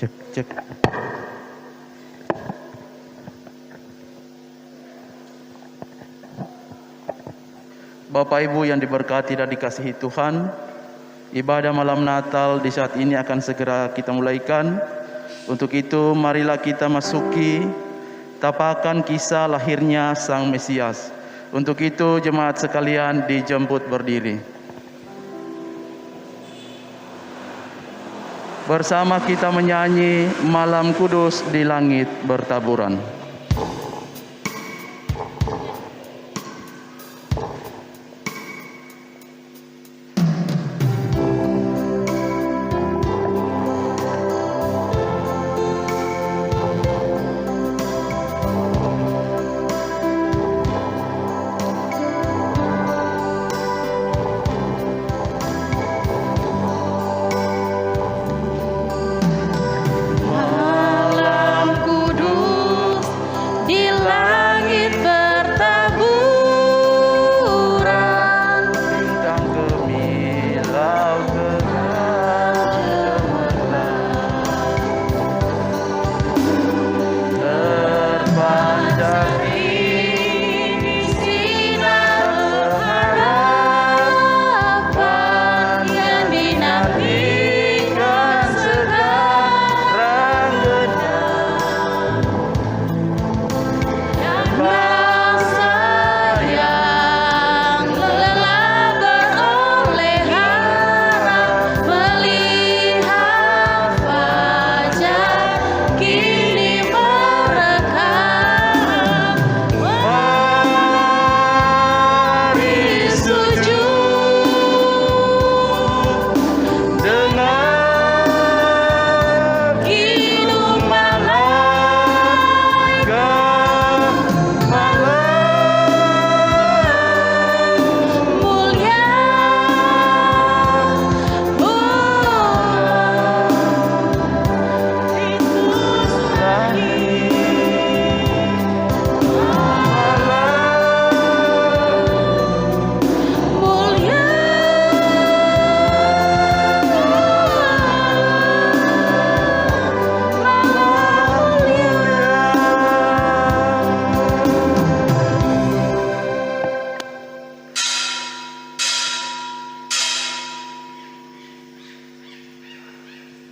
Cek, cek. Bapak Ibu yang diberkati dan dikasihi Tuhan, ibadah malam Natal di saat ini akan segera kita mulaikan. Untuk itu marilah kita masuki tapakan kisah lahirnya Sang Mesias. Untuk itu jemaat sekalian dijemput berdiri. Bersama kita menyanyi Malam Kudus di Langit Bertaburan.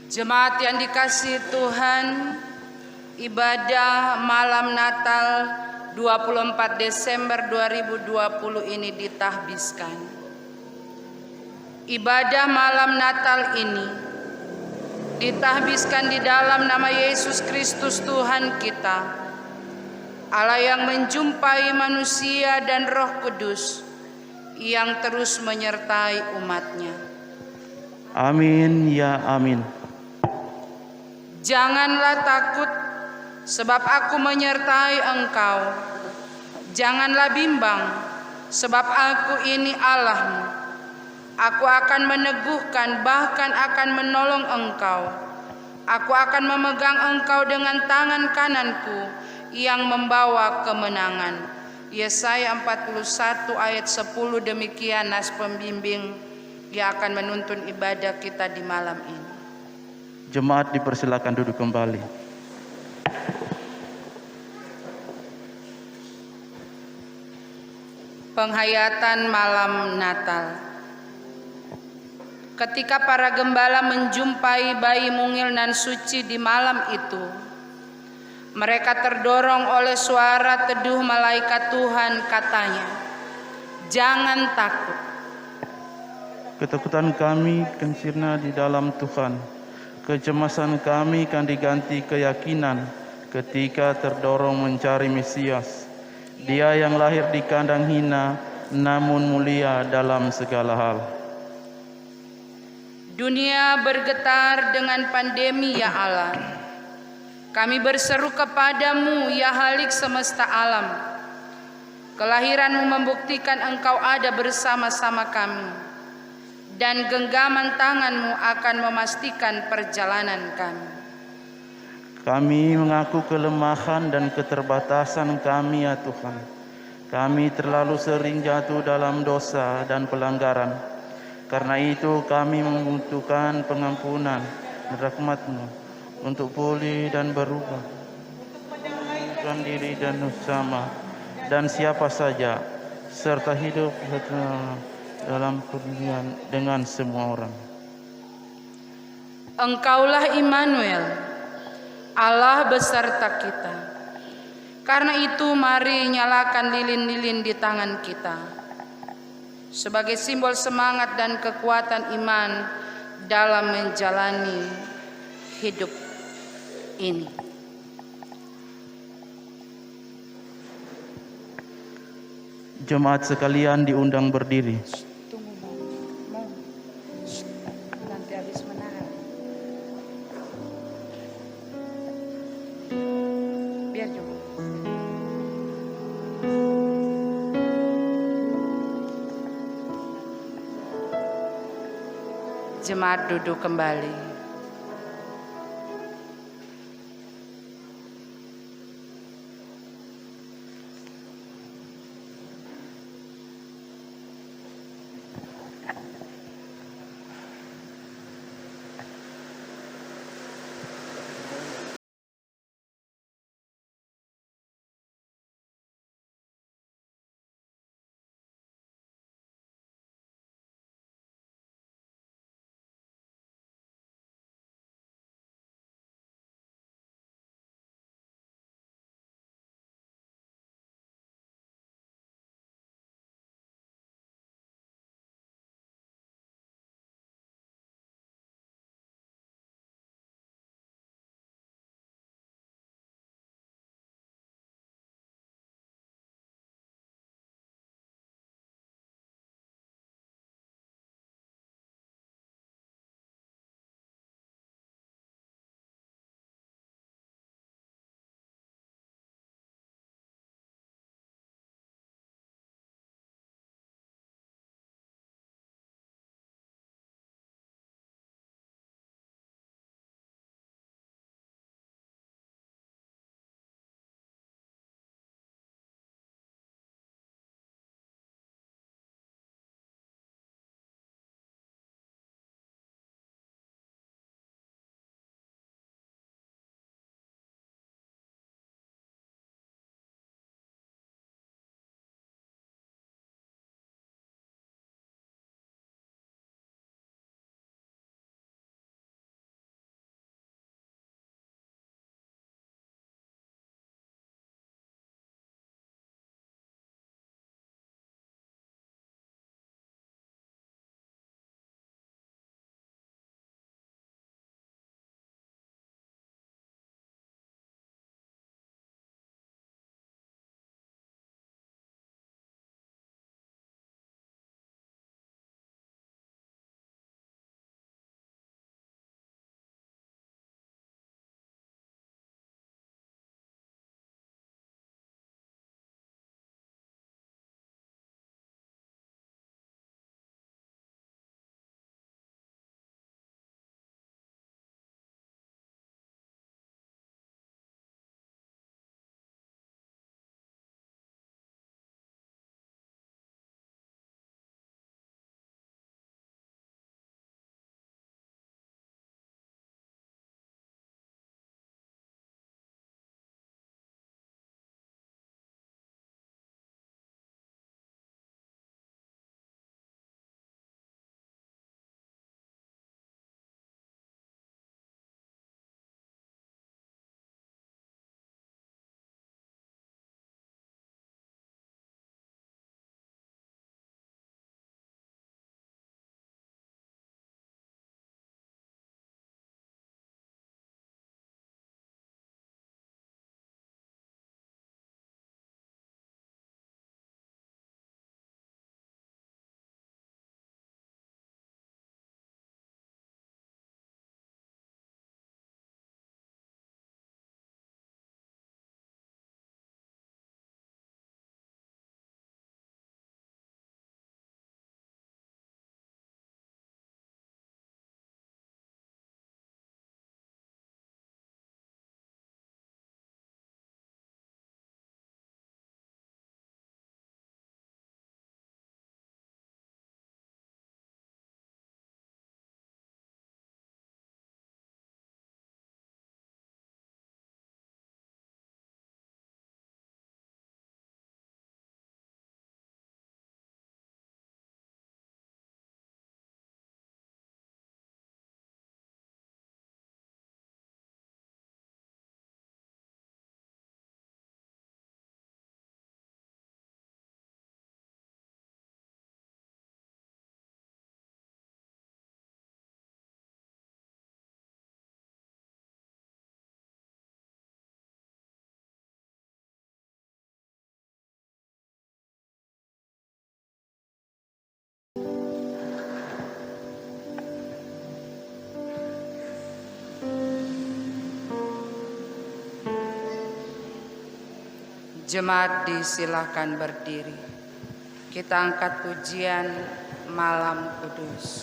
Jemaat yang dikasihi Tuhan, ibadah malam Natal 24 Desember 2020 ini ditahbiskan. Ibadah malam Natal ini ditahbiskan di dalam nama Yesus Kristus Tuhan kita, Allah yang menjumpai manusia dan Roh Kudus yang terus menyertai umatnya. Amin ya amin. Janganlah takut, sebab aku menyertai engkau. Janganlah bimbang, sebab aku ini Allahmu. Aku akan meneguhkan, bahkan akan menolong engkau. Aku akan memegang engkau dengan tangan kananku yang membawa kemenangan. Yesaya 41 ayat 10, demikian nas pembimbing yang akan menuntun ibadah kita di malam ini. Jemaat dipersilakan duduk kembali. Penghayatan malam Natal. Ketika para gembala menjumpai bayi mungil nan suci di malam itu, mereka terdorong oleh suara teduh malaikat Tuhan, katanya, "Jangan takut." Ketakutan kami akan sirna di dalam Tuhan. Kecemasan kami akan diganti keyakinan ketika terdorong mencari Mesias. Dia yang lahir di kandang hina, namun mulia dalam segala hal. Dunia bergetar dengan pandemi, ya Allah. Kami berseru kepadamu, ya Khalik semesta alam. Kelahiranmu membuktikan engkau ada bersama-sama kami. Dan genggaman tanganmu akan memastikan perjalanan kami. Kami mengaku kelemahan dan keterbatasan kami, ya Tuhan. Kami terlalu sering jatuh dalam dosa dan pelanggaran. Karena itu kami membutuhkan pengampunan dan rahmat-Mu untuk pulih dan berubah, dan diri dan sama dan siapa saja, serta hidup dalam kemuliaan dengan semua orang. Engkaulah Immanuel, Allah beserta kita. Karena itu mari nyalakan lilin-lilin di tangan kita sebagai simbol semangat dan kekuatan iman dalam menjalani hidup ini. Jemaat sekalian diundang berdiri. Tunggu, mau. Nanti habis menahan. Biar juga. Jemaat duduk kembali. Jemaat disilahkan berdiri. Kita angkat pujian Malam Kudus.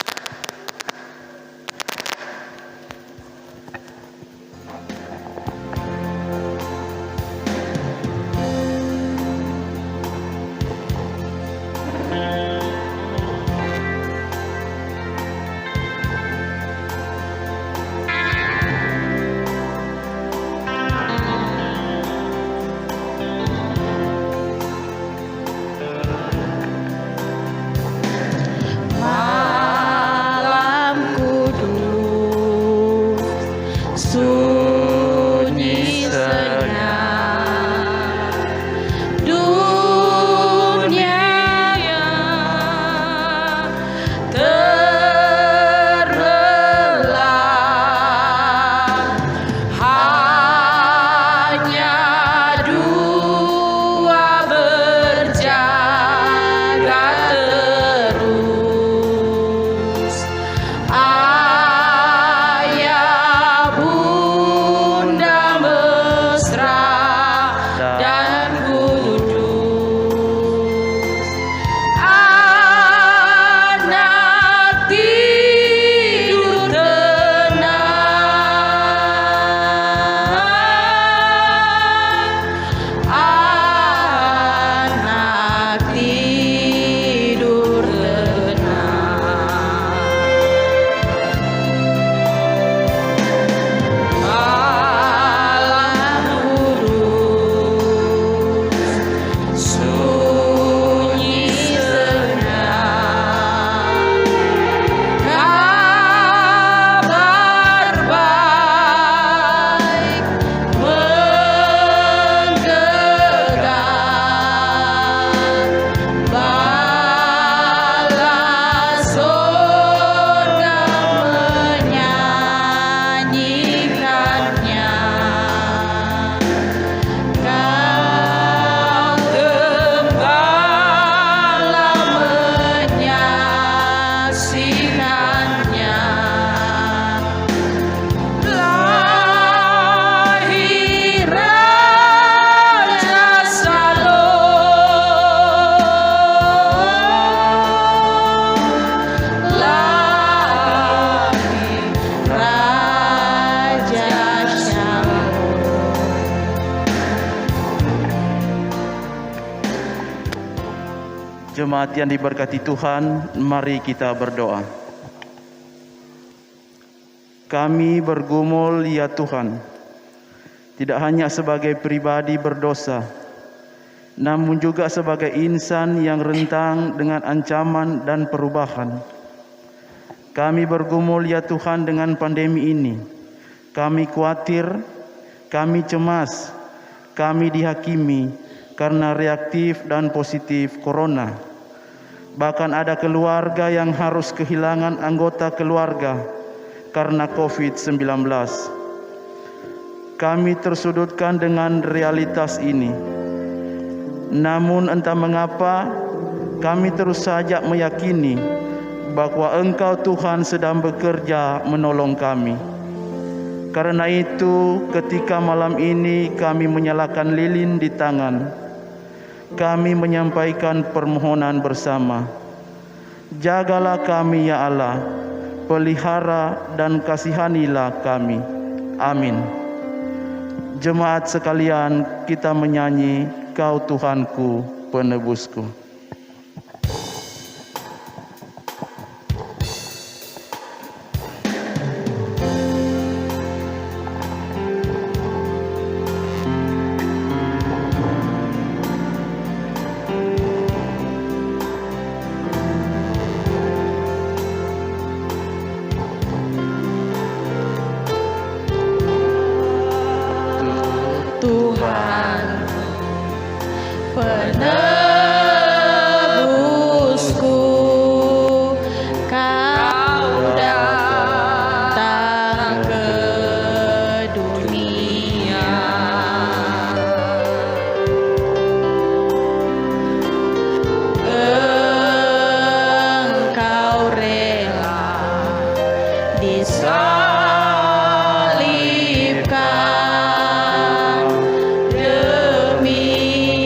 Jemaat yang diberkati Tuhan, mari kita berdoa. Kami bergumul ya Tuhan, tidak hanya sebagai pribadi berdosa, namun juga sebagai insan yang rentang dengan ancaman dan perubahan. Kami bergumul ya Tuhan dengan pandemi ini. Kami khawatir, kami cemas, kami dihakimi karena reaktif dan positif corona. Bahkan ada keluarga yang harus kehilangan anggota keluarga karena COVID-19. Kami tersudutkan dengan realitas ini. Namun entah mengapa kami terus saja meyakini bahwa Engkau Tuhan sedang bekerja menolong kami. Karena itu ketika malam ini kami menyalakan lilin di tangan, kami menyampaikan permohonan bersama. Jagalah kami ya Allah, pelihara dan kasihanilah kami. Amin. Jemaat sekalian, kita menyanyi Kau Tuhanku, Penebusku. Penebusku, Kau datang ke dunia. Engkau rela disalibkan demi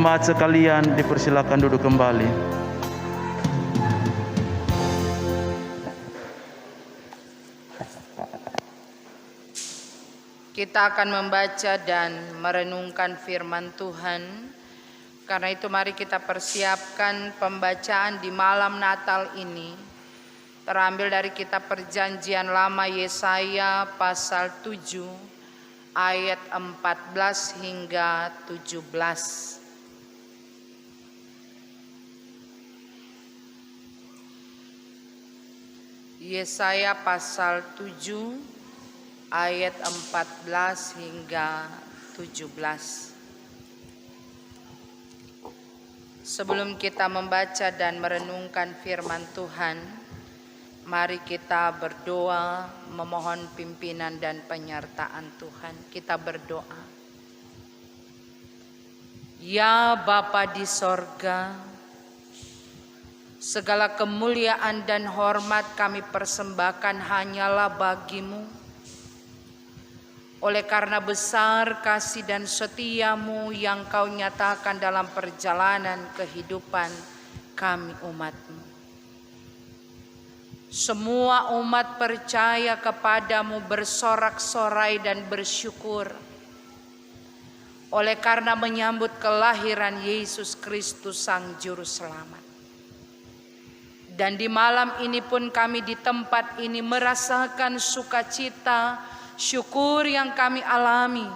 Jemaat sekalian dipersilakan duduk kembali. Kita akan membaca dan merenungkan firman Tuhan. Karena itu mari kita persiapkan pembacaan di malam Natal ini. Terambil dari kitab Perjanjian Lama Yesaya pasal 7 ayat 14 hingga 17. Yesaya pasal 7 ayat 14 hingga 17. Sebelum kita membaca dan merenungkan firman Tuhan, mari kita berdoa memohon pimpinan dan penyertaan Tuhan. Kita berdoa. Ya Bapa di sorga, segala kemuliaan dan hormat kami persembahkan hanyalah bagimu. Oleh karena besar kasih dan setiamu yang kau nyatakan dalam perjalanan kehidupan kami umatmu. Semua umat percaya kepadamu bersorak-sorai dan bersyukur. Oleh karena menyambut kelahiran Yesus Kristus Sang Juru Selamat. Dan di malam ini pun kami di tempat ini merasakan sukacita, syukur yang kami alami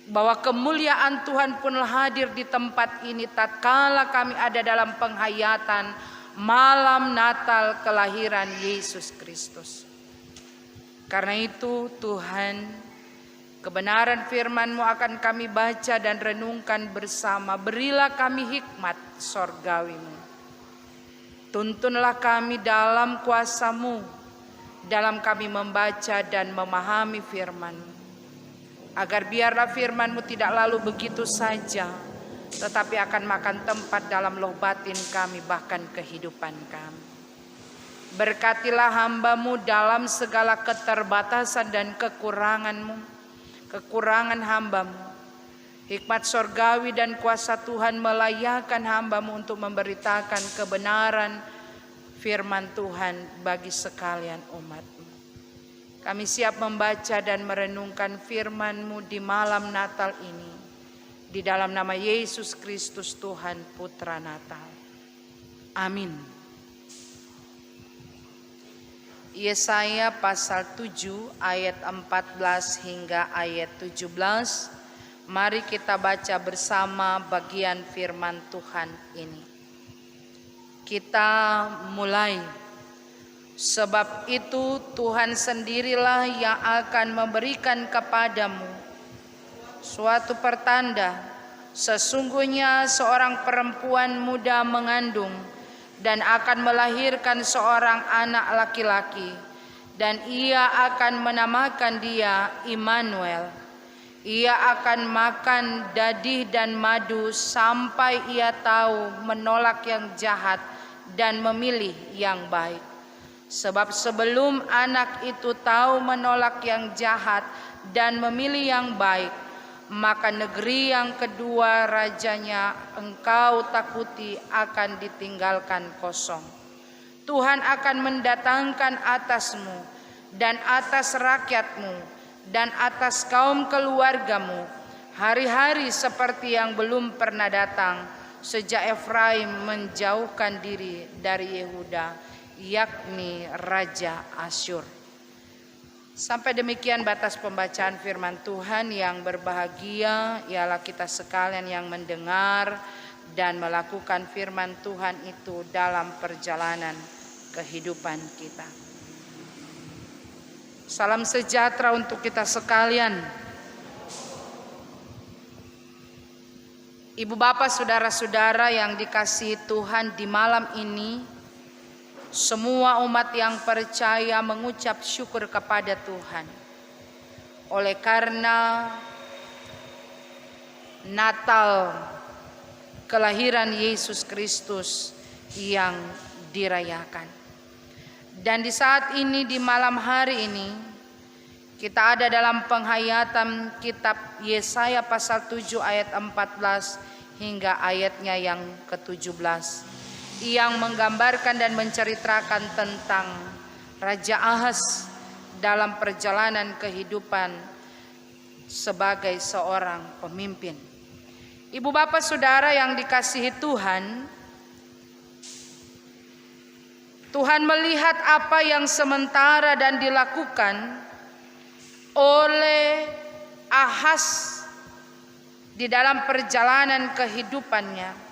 bahwa kemuliaan Tuhan pun hadir di tempat ini tatkala kami ada dalam penghayatan malam Natal kelahiran Yesus Kristus. Karena itu Tuhan, kebenaran firman-Mu akan kami baca dan renungkan bersama. Berilah kami hikmat sorgawi-Mu. Tuntunlah kami dalam kuasa-Mu dalam kami membaca dan memahami firman-Mu. Agar biarlah firman-Mu tidak lalu begitu saja, tetapi akan makan tempat dalam loh batin kami, bahkan kehidupan kami. Berkatilah hamba-Mu dalam segala keterbatasan dan kekurangan hamba-Mu. Hikmat sorgawi dan kuasa Tuhan melayakkan hamba-Mu untuk memberitakan kebenaran firman Tuhan bagi sekalian umat-Mu. Kami siap membaca dan merenungkan firman-Mu di malam Natal ini. Di dalam nama Yesus Kristus Tuhan Putra Natal. Amin. Yesaya pasal 7 ayat 14 hingga ayat 17. Mari kita baca bersama bagian firman Tuhan ini. Kita mulai. Sebab itu Tuhan sendirilah yang akan memberikan kepadamu suatu pertanda. Sesungguhnya seorang perempuan muda mengandung dan akan melahirkan seorang anak laki-laki, dan ia akan menamakan dia Immanuel. Ia akan makan dadih dan madu sampai ia tahu menolak yang jahat dan memilih yang baik. Sebab sebelum anak itu tahu menolak yang jahat dan memilih yang baik, maka negeri yang kedua rajanya engkau takuti akan ditinggalkan kosong. Tuhan akan mendatangkan atasmu dan atas rakyatmu dan atas kaum keluargamu hari-hari seperti yang belum pernah datang sejak Efraim menjauhkan diri dari Yehuda, yakni Raja Asyur. Sampai demikian batas pembacaan firman Tuhan. Yang berbahagia ialah kita sekalian yang mendengar dan melakukan firman Tuhan itu dalam perjalanan kehidupan kita. Salam sejahtera untuk kita sekalian. Ibu bapak saudara-saudara yang dikasihi Tuhan, di malam ini semua umat yang percaya mengucap syukur kepada Tuhan. Oleh karena Natal kelahiran Yesus Kristus yang dirayakan. Dan di saat ini, di malam hari ini, kita ada dalam penghayatan kitab Yesaya pasal 7 ayat 14 hingga ayatnya yang ke-17 yang menggambarkan dan menceritakan tentang Raja Ahaz dalam perjalanan kehidupan sebagai seorang pemimpin. Ibu bapak saudara yang dikasihi Tuhan, Tuhan melihat apa yang sementara dan dilakukan oleh Ahaz di dalam perjalanan kehidupannya.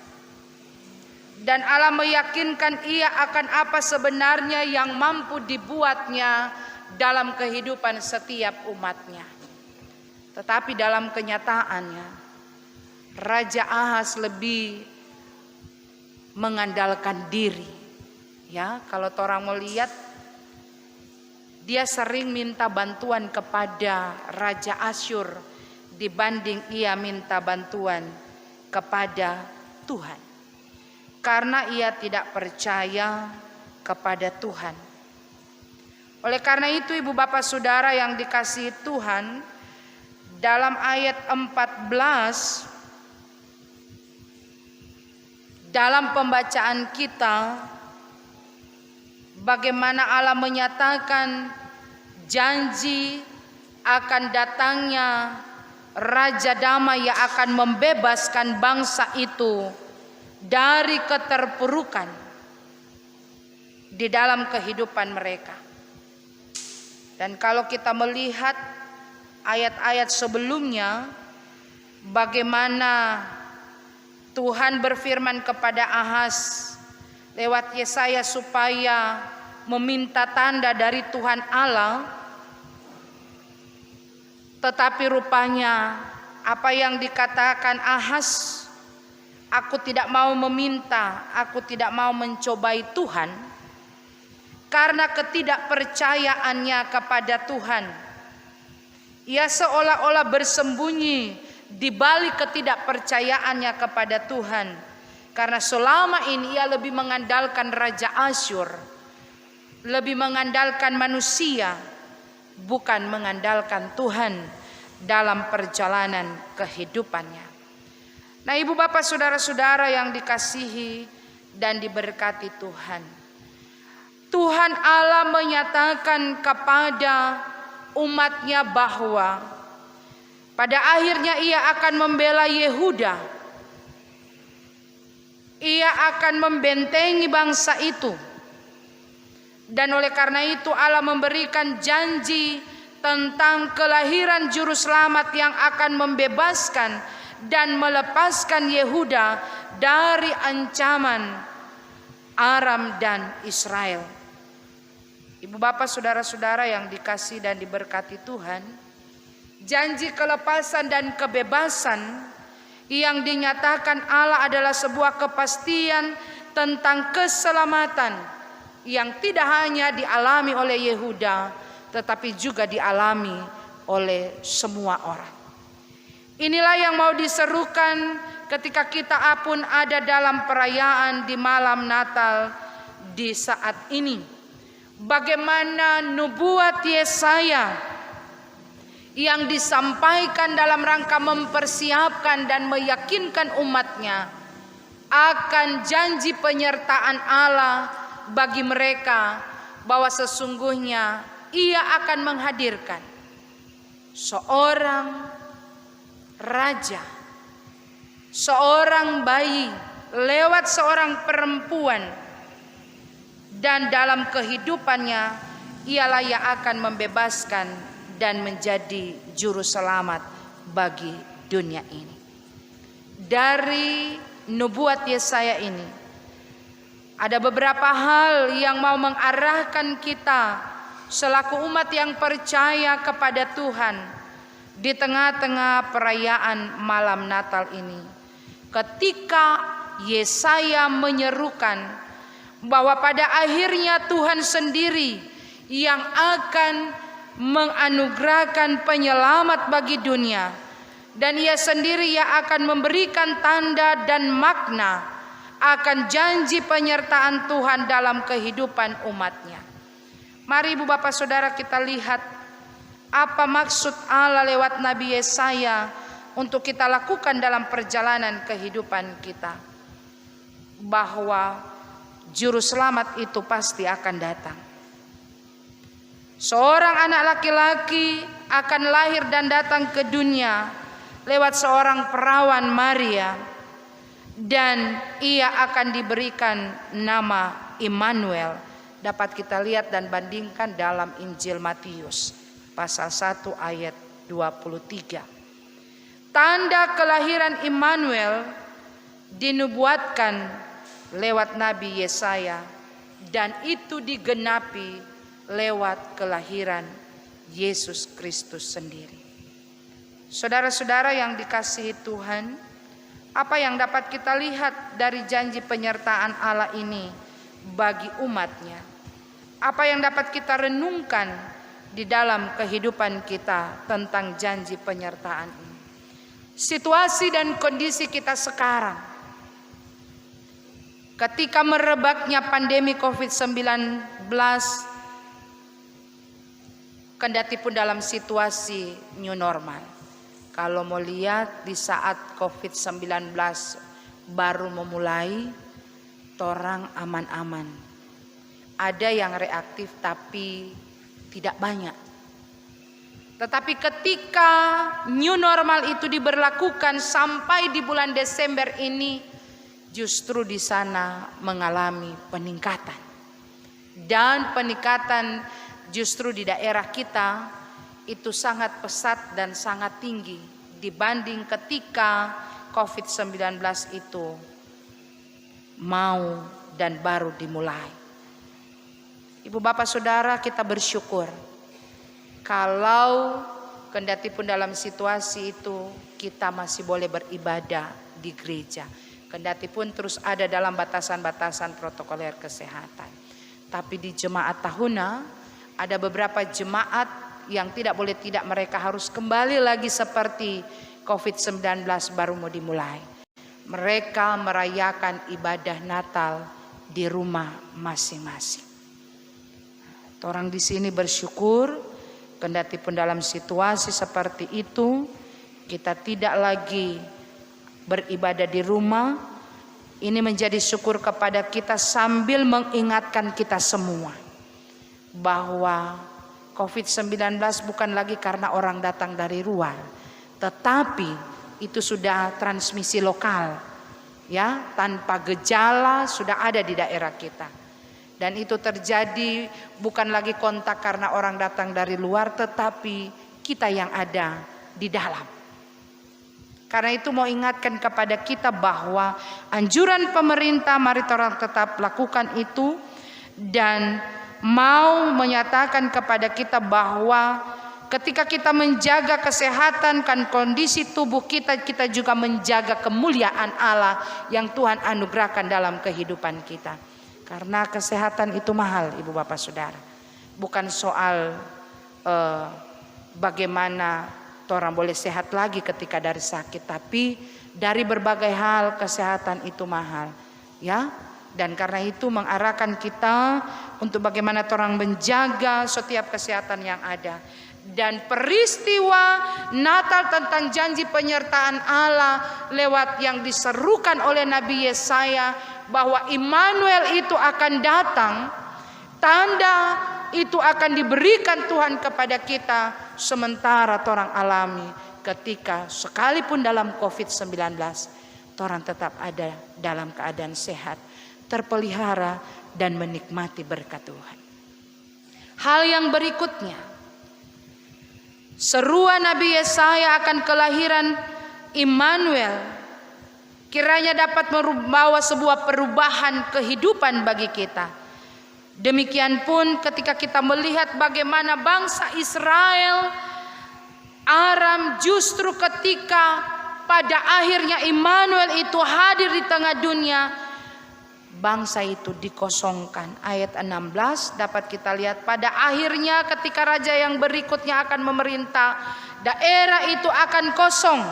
Dan Allah meyakinkan ia akan apa sebenarnya yang mampu dibuatnya dalam kehidupan setiap umatnya. Tetapi dalam kenyataannya, Raja Ahaz lebih mengandalkan diri. Ya, kalau orang melihat, dia sering minta bantuan kepada Raja Asyur dibanding ia minta bantuan kepada Tuhan. Karena ia tidak percaya kepada Tuhan. Oleh karena itu ibu bapak saudara yang dikasihi Tuhan, dalam ayat 14 dalam pembacaan kita, bagaimana Allah menyatakan janji akan datangnya Raja Damai yang akan membebaskan bangsa itu dari keterpurukan di dalam kehidupan mereka. Dan kalau kita melihat ayat-ayat sebelumnya, bagaimana Tuhan berfirman kepada Ahaz lewat Yesaya supaya meminta tanda dari Tuhan Allah, tetapi rupanya apa yang dikatakan Ahaz, aku tidak mau meminta, aku tidak mau mencobai Tuhan, karena ketidakpercayaannya kepada Tuhan. Ia seolah-olah bersembunyi di balik ketidakpercayaannya kepada Tuhan, karena selama ini ia lebih mengandalkan Raja Asyur, lebih mengandalkan manusia, bukan mengandalkan Tuhan dalam perjalanan kehidupannya. Nah ibu bapak saudara-saudara yang dikasihi dan diberkati Tuhan, Tuhan Allah menyatakan kepada umatnya bahwa pada akhirnya ia akan membela Yehuda. Ia akan membentengi bangsa itu. Dan oleh karena itu Allah memberikan janji tentang kelahiran juru selamat yang akan membebaskan dan melepaskan Yehuda dari ancaman Aram dan Israel. Ibu bapak saudara-saudara yang dikasihi dan diberkati Tuhan, janji kelepasan dan kebebasan yang dinyatakan Allah adalah sebuah kepastian tentang keselamatan yang tidak hanya dialami oleh Yehuda, tetapi juga dialami oleh semua orang. Inilah yang mau diserukan ketika kita pun ada dalam perayaan di malam Natal di saat ini. Bagaimana nubuat Yesaya yang disampaikan dalam rangka mempersiapkan dan meyakinkan umatnya akan janji penyertaan Allah bagi mereka, bahwa sesungguhnya ia akan menghadirkan seorang raja, seorang bayi lewat seorang perempuan, dan dalam kehidupannya ialah yang akan membebaskan dan menjadi juru selamat bagi dunia ini. Dari nubuat Yesaya ini ada beberapa hal yang mau mengarahkan kita selaku umat yang percaya kepada Tuhan di tengah-tengah perayaan malam Natal ini. Ketika Yesaya menyerukan bahwa pada akhirnya Tuhan sendiri yang akan menganugerahkan penyelamat bagi dunia, dan ia sendiri yang akan memberikan tanda dan makna akan janji penyertaan Tuhan dalam kehidupan umatnya. Mari ibu bapak saudara kita lihat apa maksud Allah lewat Nabi Yesaya untuk kita lakukan dalam perjalanan kehidupan kita, bahwa juru selamat itu pasti akan datang. Seorang anak laki-laki akan lahir dan datang ke dunia lewat seorang perawan Maria, dan ia akan diberikan nama Immanuel. Dapat kita lihat dan bandingkan dalam Injil Matius pasal 1 ayat 23. Tanda kelahiran Immanuel dinubuatkan lewat Nabi Yesaya, dan itu digenapi lewat kelahiran Yesus Kristus sendiri. Saudara-saudara yang dikasihi Tuhan, apa yang dapat kita lihat dari janji penyertaan Allah ini bagi umatnya? Apa yang dapat kita renungkan di dalam kehidupan kita tentang janji penyertaan ini? Situasi dan kondisi kita sekarang, ketika merebaknya pandemi COVID-19, kendati pun dalam situasi new normal. Kalau mau lihat di saat COVID-19 baru memulai, torang aman-aman. Ada yang reaktif tapi tidak banyak. Tetapi ketika new normal itu diberlakukan sampai di bulan Desember ini, justru di sana mengalami peningkatan. Dan peningkatan justru di daerah kita itu sangat pesat dan sangat tinggi dibanding ketika COVID-19 itu mau dan baru dimulai. Ibu bapak saudara, kita bersyukur kalau kendati pun dalam situasi itu kita masih boleh beribadah di gereja, kendati pun terus ada dalam batasan-batasan protokoler kesehatan. Tapi di jemaat tahunan ada beberapa jemaat yang tidak boleh tidak, mereka harus kembali lagi seperti COVID-19 baru mau dimulai. Mereka merayakan ibadah Natal di rumah masing-masing. Orang di sini bersyukur, kendati pun dalam situasi seperti itu kita tidak lagi beribadah di rumah. Ini menjadi syukur kepada kita sambil mengingatkan kita semua bahwa COVID-19 bukan lagi karena orang datang dari luar, tetapi itu sudah transmisi lokal, ya, tanpa gejala sudah ada di daerah kita. Dan itu terjadi bukan lagi kontak karena orang datang dari luar, tetapi kita yang ada di dalam. Karena itu mau ingatkan kepada kita bahwa anjuran pemerintah mari orang tetap lakukan itu, dan mau menyatakan kepada kita bahwa ketika kita menjaga kesehatan kan kondisi tubuh kita, kita juga menjaga kemuliaan Allah yang Tuhan anugerahkan dalam kehidupan kita. Karena kesehatan itu mahal, ibu bapak saudara. Bukan soal bagaimana orang boleh sehat lagi ketika dari sakit, tapi dari berbagai hal kesehatan itu mahal, ya. Dan karena itu mengarahkan kita untuk bagaimana orang menjaga setiap kesehatan yang ada. Dan peristiwa Natal tentang janji penyertaan Allah lewat yang diserukan oleh Nabi Yesaya bahwa Immanuel itu akan datang, tanda itu akan diberikan Tuhan kepada kita sementara orang alami ketika sekalipun dalam COVID-19 orang tetap ada dalam keadaan sehat, terpelihara dan menikmati berkat Tuhan. Hal yang berikutnya, seruan Nabi Yesaya akan kelahiran Immanuel kiranya dapat membawa sebuah perubahan kehidupan bagi kita. Demikian pun ketika kita melihat bagaimana bangsa Israel, Aram, justru ketika pada akhirnya Immanuel itu hadir di tengah dunia, bangsa itu dikosongkan. Ayat 16 dapat kita lihat, pada akhirnya ketika raja yang berikutnya akan memerintah, daerah itu akan kosong.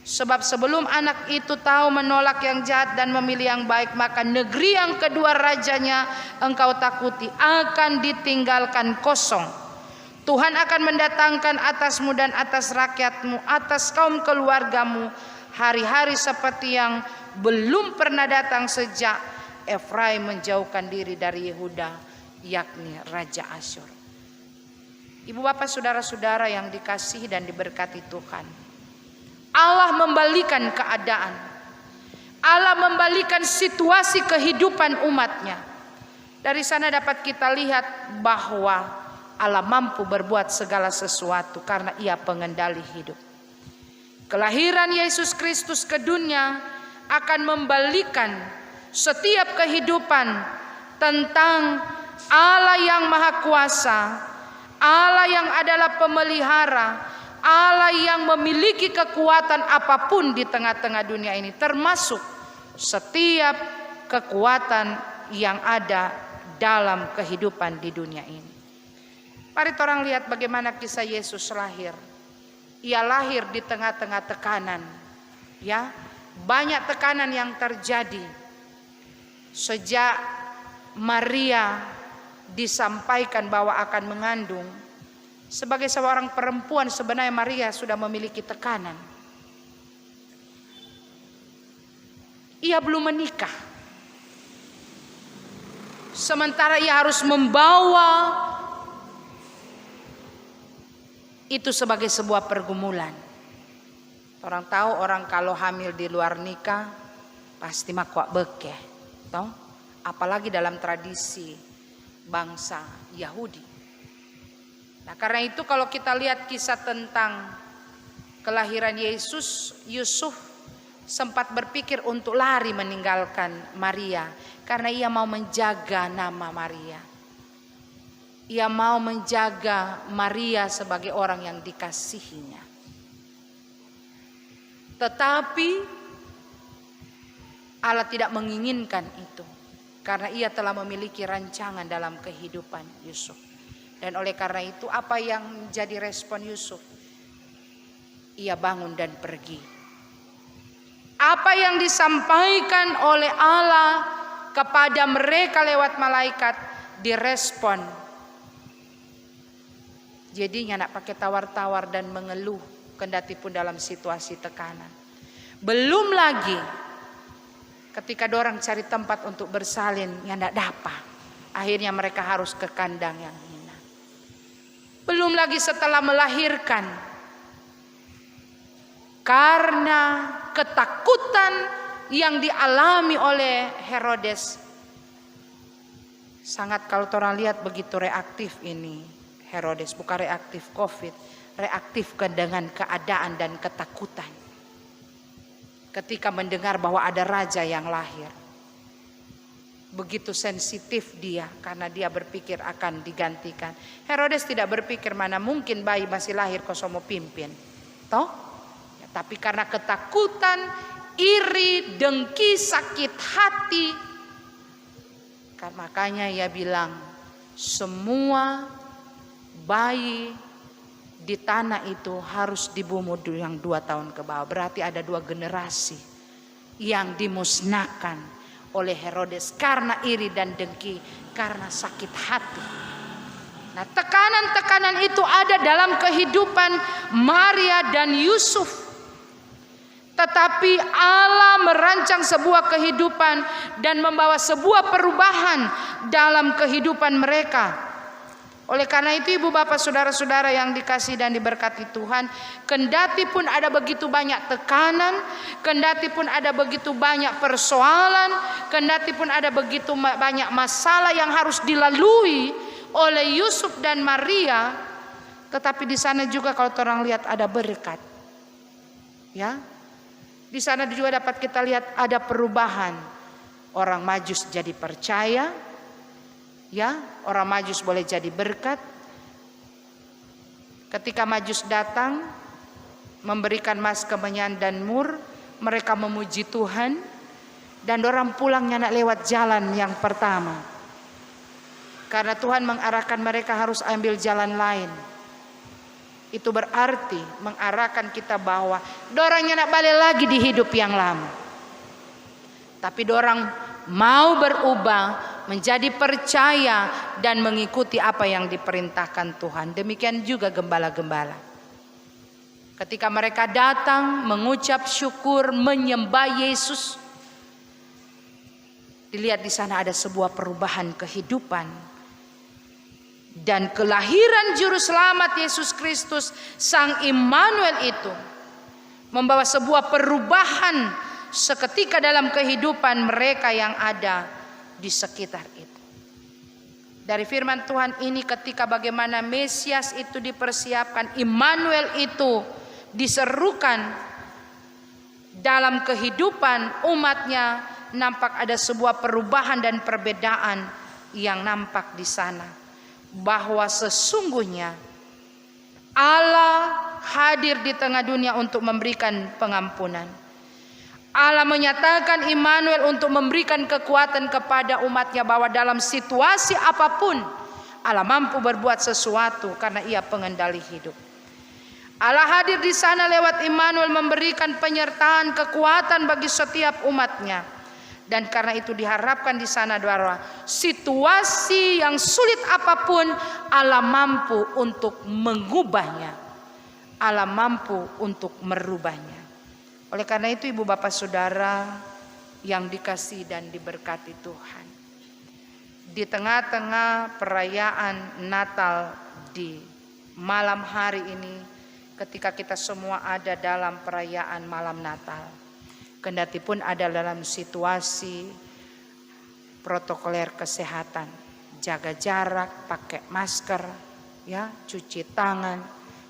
Sebab sebelum anak itu tahu menolak yang jahat dan memilih yang baik, maka negeri yang kedua rajanya engkau takuti akan ditinggalkan kosong. Tuhan akan mendatangkan atasmu dan atas rakyatmu, atas kaum keluargamu, hari-hari seperti yang belum pernah datang sejak Efraim menjauhkan diri dari Yehuda, yakni Raja Asyur. Ibu bapak saudara-saudara yang dikasihi dan diberkati Tuhan, Allah membalikan keadaan, Allah membalikan situasi kehidupan umatnya. Dari sana dapat kita lihat bahwa Allah mampu berbuat segala sesuatu karena Ia pengendali hidup. Kelahiran Yesus Kristus ke dunia akan membalikan setiap kehidupan tentang Allah yang Maha Kuasa, Allah yang adalah pemelihara, Allah yang memiliki kekuatan apapun di tengah-tengah dunia ini, termasuk setiap kekuatan yang ada dalam kehidupan di dunia ini. Mari orang lihat bagaimana kisah Yesus lahir. Ia lahir di tengah-tengah tekanan. Ya, banyak tekanan yang terjadi. Sejak Maria disampaikan bahwa akan mengandung, sebagai seorang perempuan sebenarnya Maria sudah memiliki tekanan. Ia belum menikah. Sementara ia harus membawa itu sebagai sebuah pergumulan. Orang tahu orang kalau hamil di luar nikah pasti makuak bekeh, toh? Apalagi dalam tradisi bangsa Yahudi. Nah, karena itu kalau kita lihat kisah tentang kelahiran Yesus, Yusuf sempat berpikir untuk lari meninggalkan Maria karena ia mau menjaga nama Maria. Ia mau menjaga Maria sebagai orang yang dikasihinya. Tetapi Allah tidak menginginkan itu, karena Ia telah memiliki rancangan dalam kehidupan Yusuf. Dan oleh karena itu apa yang menjadi respon Yusuf? Ia bangun dan pergi. Apa yang disampaikan oleh Allah kepada mereka lewat malaikat direspon. Jadinya nak pakai tawar-tawar dan mengeluh kendati pun dalam situasi tekanan. Belum lagi ketika dorang cari tempat untuk bersalin yang tidak dapat. Akhirnya mereka harus ke kandang yang hina. Belum lagi setelah melahirkan. Karena ketakutan yang dialami oleh Herodes. Sangat kalau orang lihat begitu reaktif ini. Herodes bukan reaktif COVID, reaktif dengan keadaan dan ketakutan. Ketika mendengar bahwa ada raja yang lahir. Begitu sensitif dia karena dia berpikir akan digantikan. Herodes tidak berpikir mana mungkin bayi masih lahir kok mau pimpin. Toh? Ya, tapi karena ketakutan, iri, dengki, sakit hati. Makanya ia bilang semua bayi di tanah itu harus dibunuh yang 2 tahun ke bawah. Berarti ada 2 generasi yang dimusnahkan oleh Herodes karena iri dan dengki, karena sakit hati. Nah, tekanan-tekanan itu ada dalam kehidupan Maria dan Yusuf. Tetapi Allah merancang sebuah kehidupan dan membawa sebuah perubahan dalam kehidupan mereka. Oleh karena itu ibu bapak saudara-saudara yang dikasihi dan diberkati Tuhan, kendati pun ada begitu banyak tekanan, kendati pun ada begitu banyak persoalan, kendati pun ada begitu banyak masalah yang harus dilalui oleh Yusuf dan Maria, tetapi di sana juga kalau orang lihat ada berkat. Ya. Di sana juga dapat kita lihat ada perubahan. Orang Majus jadi percaya. Ya, orang Majus boleh jadi berkat. Ketika Majus datang memberikan mas kemenyan dan mur, mereka memuji Tuhan dan orang pulangnya nak lewat jalan yang pertama. Karena Tuhan mengarahkan mereka harus ambil jalan lain. Itu berarti mengarahkan kita bahwa dorangnya nak balik lagi di hidup yang lama. Tapi dorang mau berubah, menjadi percaya dan mengikuti apa yang diperintahkan Tuhan. Demikian juga gembala-gembala. Ketika mereka datang mengucap syukur, menyembah Yesus, dilihat di sana ada sebuah perubahan kehidupan dan kelahiran juru selamat Yesus Kristus Sang Immanuel itu membawa sebuah perubahan seketika dalam kehidupan mereka yang ada di sekitar itu. Dari firman Tuhan ini, ketika bagaimana Mesias itu dipersiapkan, Immanuel itu diserukan dalam kehidupan umatnya, nampak ada sebuah perubahan dan perbedaan yang nampak di sana, bahwa sesungguhnya Allah hadir di tengah dunia untuk memberikan pengampunan. Allah menyatakan Immanuel untuk memberikan kekuatan kepada umatnya, bahwa dalam situasi apapun Allah mampu berbuat sesuatu karena Ia pengendali hidup. Allah hadir di sana lewat Immanuel memberikan penyertaan kekuatan bagi setiap umatnya. Dan karena itu diharapkan di sana bahwa situasi yang sulit apapun Allah mampu untuk mengubahnya. Allah mampu untuk merubahnya. Oleh karena itu ibu bapak saudara yang dikasihi dan diberkati Tuhan, di tengah-tengah perayaan Natal di malam hari ini, ketika kita semua ada dalam perayaan malam Natal, kendati pun ada dalam situasi protokoler kesehatan, jaga jarak, pakai masker, ya, cuci tangan,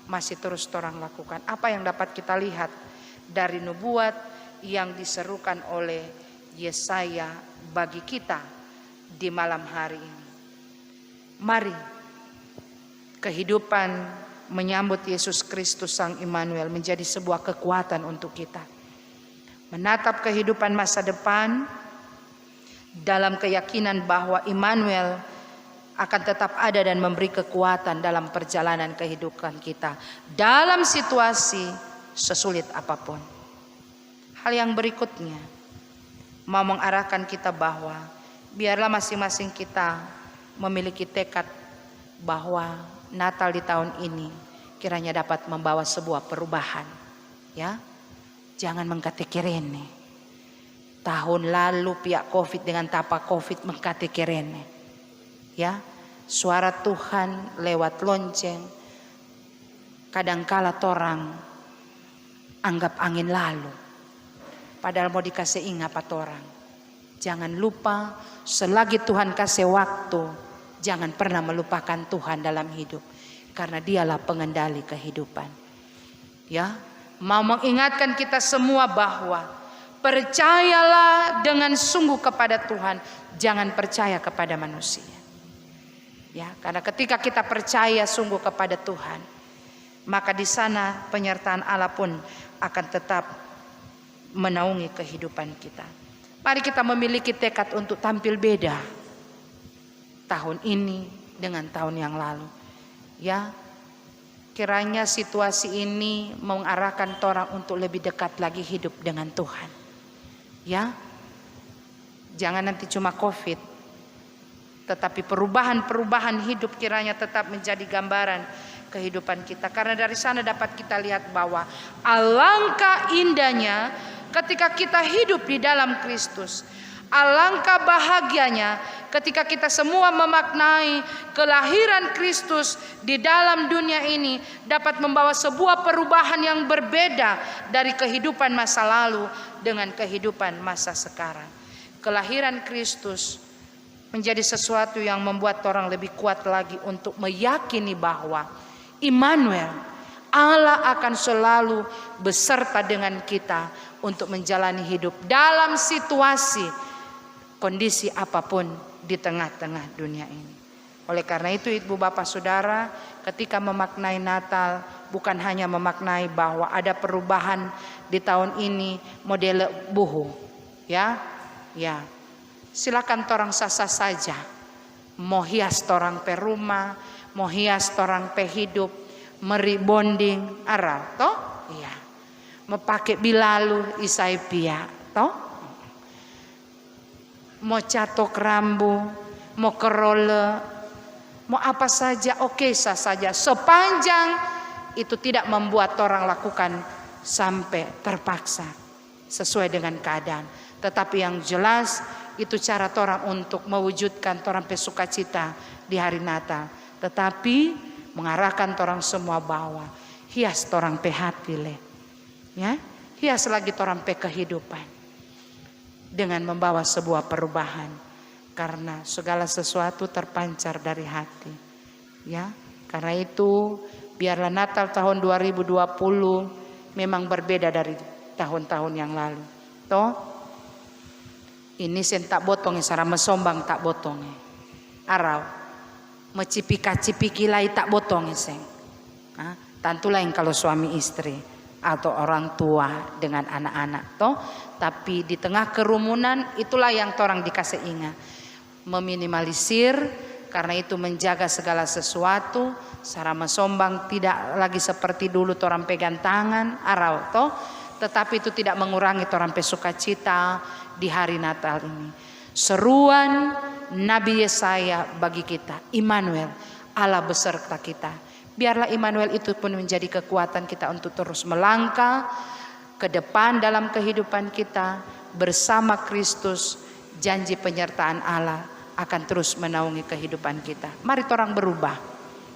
masih terus orang lakukan. Apa yang dapat kita lihat dari nubuat yang diserukan oleh Yesaya bagi kita di malam hari ini? Mari kehidupan menyambut Yesus Kristus Sang Immanuel menjadi sebuah kekuatan untuk kita menatap kehidupan masa depan dalam keyakinan bahwa Immanuel akan tetap ada dan memberi kekuatan dalam perjalanan kehidupan kita dalam situasi sesulit apapun. Hal yang berikutnya mau mengarahkan kita bahwa biarlah masing-masing kita memiliki tekad bahwa Natal di tahun ini kiranya dapat membawa sebuah perubahan, ya. Jangan mengkatekirene. Tahun lalu pihak Covid dengan tapak Covid mengkatekirene, ya. Suara Tuhan lewat lonceng kadangkala torang anggap angin lalu. Padahal mau dikasih ingat apa orang. Jangan lupa selagi Tuhan kasih waktu, jangan pernah melupakan Tuhan dalam hidup. Karena dialah pengendali kehidupan. Ya, mau mengingatkan kita semua bahwa percayalah dengan sungguh kepada Tuhan. Jangan percaya kepada manusia. Ya, karena ketika kita percaya sungguh kepada Tuhan, maka di sana penyertaan Allah pun akan tetap menaungi kehidupan kita. Mari kita memiliki tekad untuk tampil beda tahun ini dengan tahun yang lalu. Ya, kiranya situasi ini mengarahkan orang untuk lebih dekat lagi hidup dengan Tuhan. Ya, jangan nanti cuma Covid, tetapi perubahan-perubahan hidup kiranya tetap menjadi gambaran kehidupan kita. Karena dari sana dapat kita lihat bahwa alangkah indahnya ketika kita hidup di dalam Kristus. Alangkah bahagianya ketika kita semua memaknai kelahiran Kristus di dalam dunia ini dapat membawa sebuah perubahan yang berbeda dari kehidupan masa lalu dengan kehidupan masa sekarang. Kelahiran Kristus menjadi sesuatu yang membuat orang lebih kuat lagi untuk meyakini bahwa Immanuel, Allah akan selalu beserta dengan kita untuk menjalani hidup dalam situasi kondisi apapun di tengah-tengah dunia ini. Oleh karena itu ibu bapak saudara, ketika memaknai Natal bukan hanya memaknai bahwa ada perubahan di tahun ini model buhu, ya, ya. Silakan torang sasa saja, mau hias torang pe rumah, mau hias torang pe hidup, meri bonding aral, toh, iya, mau pakai bilalu isai pia, toh. Mau catok rambu, mau kerole, mau apa saja, oke sah saja, sepanjang itu tidak membuat orang lakukan sampai terpaksa sesuai dengan keadaan. Tetapi yang jelas itu cara orang untuk mewujudkan orang sukacita di hari Natal. Tetapi mengarahkan orang semua bawa hias orang hati le, ya, hias lagi orang kehidupan dengan membawa sebuah perubahan. Karena segala sesuatu terpancar dari hati, ya. Karena itu biarlah Natal tahun 2020 memang berbeda dari tahun-tahun yang lalu. Toh, ini sen tak botongnya sarama sombang tak botongnya. Arau, mencipika-cipiki lai tak botongnya seng. Tentu lain kalau suami istri atau orang tua dengan anak-anak. Toh, tapi di tengah kerumunan itulah yang orang dikasih ingat. Meminimalisir, karena itu menjaga segala sesuatu. Sarama sombang tidak lagi seperti dulu orang pegang tangan arau toh, tetapi itu tidak mengurangi orang sukacita di hari Natal ini. Seruan Nabi Yesaya bagi kita, Immanuel, Allah beserta kita. Biarlah Immanuel itu pun menjadi kekuatan kita untuk terus melangkah ke depan dalam kehidupan kita bersama Kristus. Janji penyertaan Allah akan terus menaungi kehidupan kita. Mari orang berubah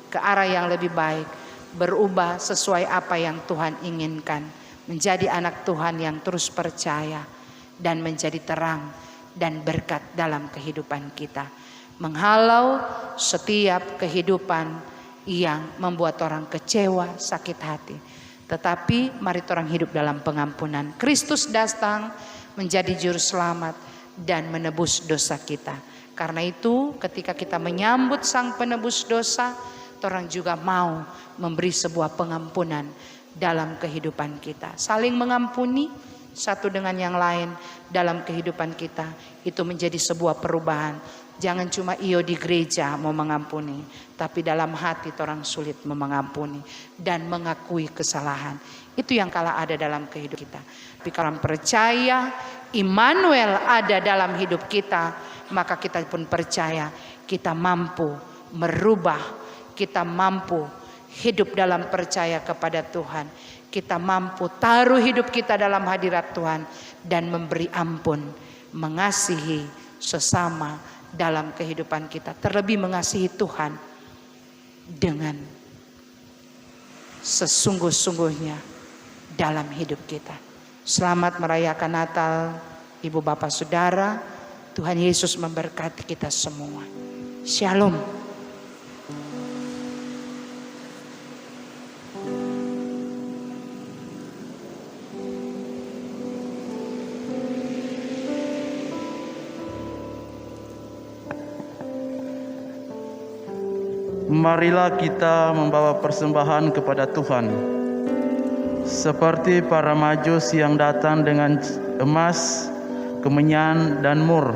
ke arah yang lebih baik, berubah sesuai apa yang Tuhan inginkan, menjadi anak Tuhan yang terus percaya dan menjadi terang dan berkat dalam kehidupan kita, menghalau setiap kehidupan yang membuat orang kecewa, sakit hati. Tetapi mari orang hidup dalam pengampunan. Kristus datang menjadi juru selamat dan menebus dosa kita. Karena itu ketika kita menyambut sang penebus dosa, orang juga mau memberi sebuah pengampunan dalam kehidupan kita. Saling mengampuni satu dengan yang lain dalam kehidupan kita. Itu menjadi sebuah perubahan. Jangan cuma iyo di gereja mau mengampuni, tapi dalam hati orang sulit mengampuni dan mengakui kesalahan. Itu yang kalah ada dalam kehidupan kita. Tapi kalau percaya Immanuel ada dalam hidup kita, maka kita pun percaya kita mampu merubah, kita mampu hidup dalam percaya kepada Tuhan. Kita mampu taruh hidup kita dalam hadirat Tuhan dan memberi ampun, mengasihi sesama dalam kehidupan kita. Terlebih mengasihi Tuhan dengan sesungguh-sungguhnya dalam hidup kita. Selamat merayakan Natal Ibu Bapak Saudara. Tuhan Yesus memberkati kita semua. Shalom. Marilah kita membawa persembahan kepada Tuhan. Seperti para majus yang datang dengan emas, kemenyan dan mur,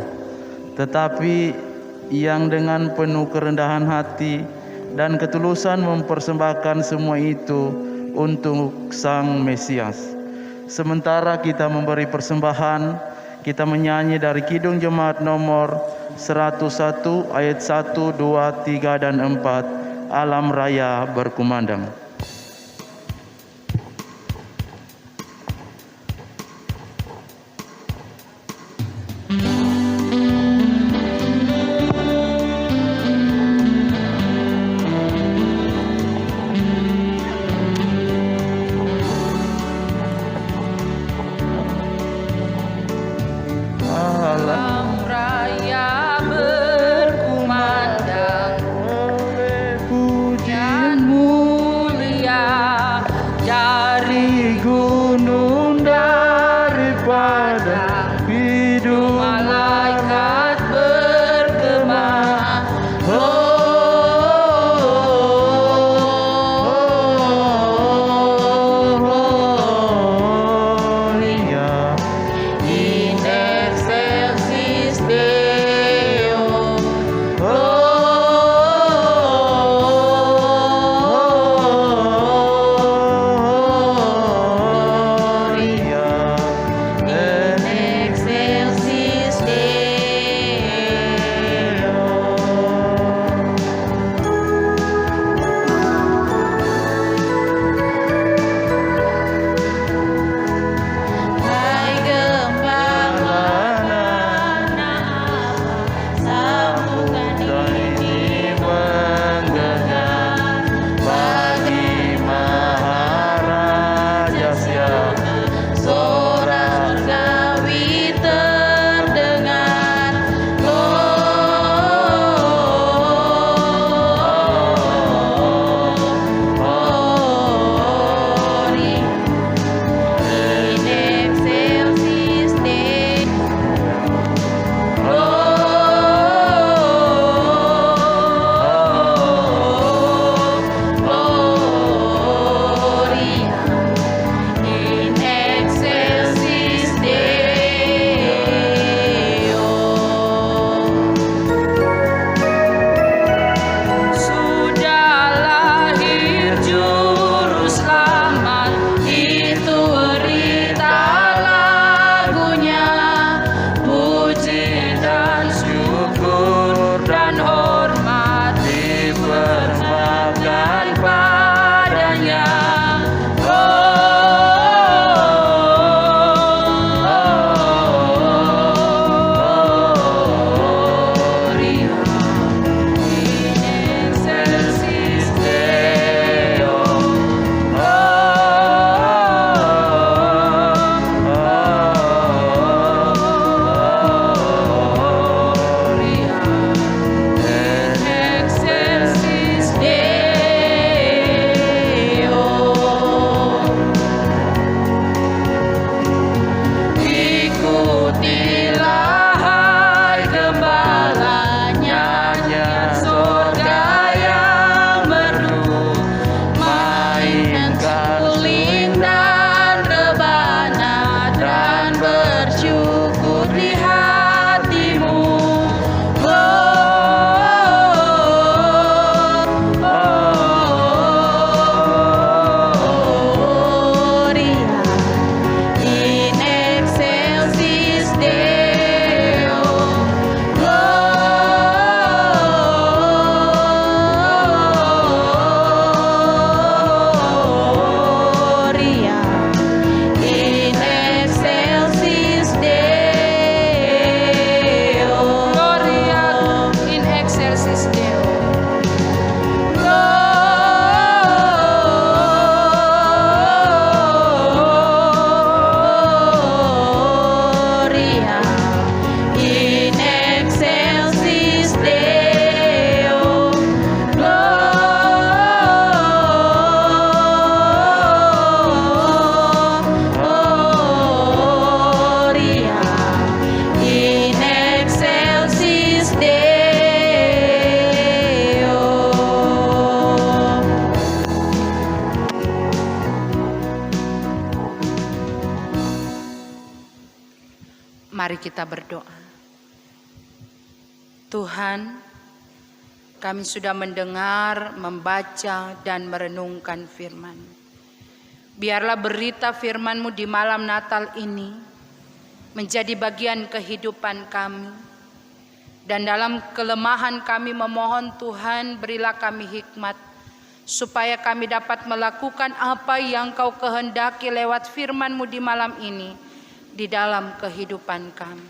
tetapi yang dengan penuh kerendahan hati dan ketulusan mempersembahkan semua itu untuk Sang Mesias. Sementara kita memberi persembahan, kita menyanyi dari Kidung Jemaat nomor 101 ayat 1, 2, 3 dan 4, Alam Raya Berkumandang. Mari kita berdoa. Tuhan, kami sudah mendengar, membaca, dan merenungkan firman. Biarlah berita firman-Mu di malam Natal ini menjadi bagian kehidupan kami. Dan dalam kelemahan kami memohon Tuhan, berilah kami hikmat supaya kami dapat melakukan apa yang Kau kehendaki lewat firman-Mu di malam ini di dalam kehidupan kami.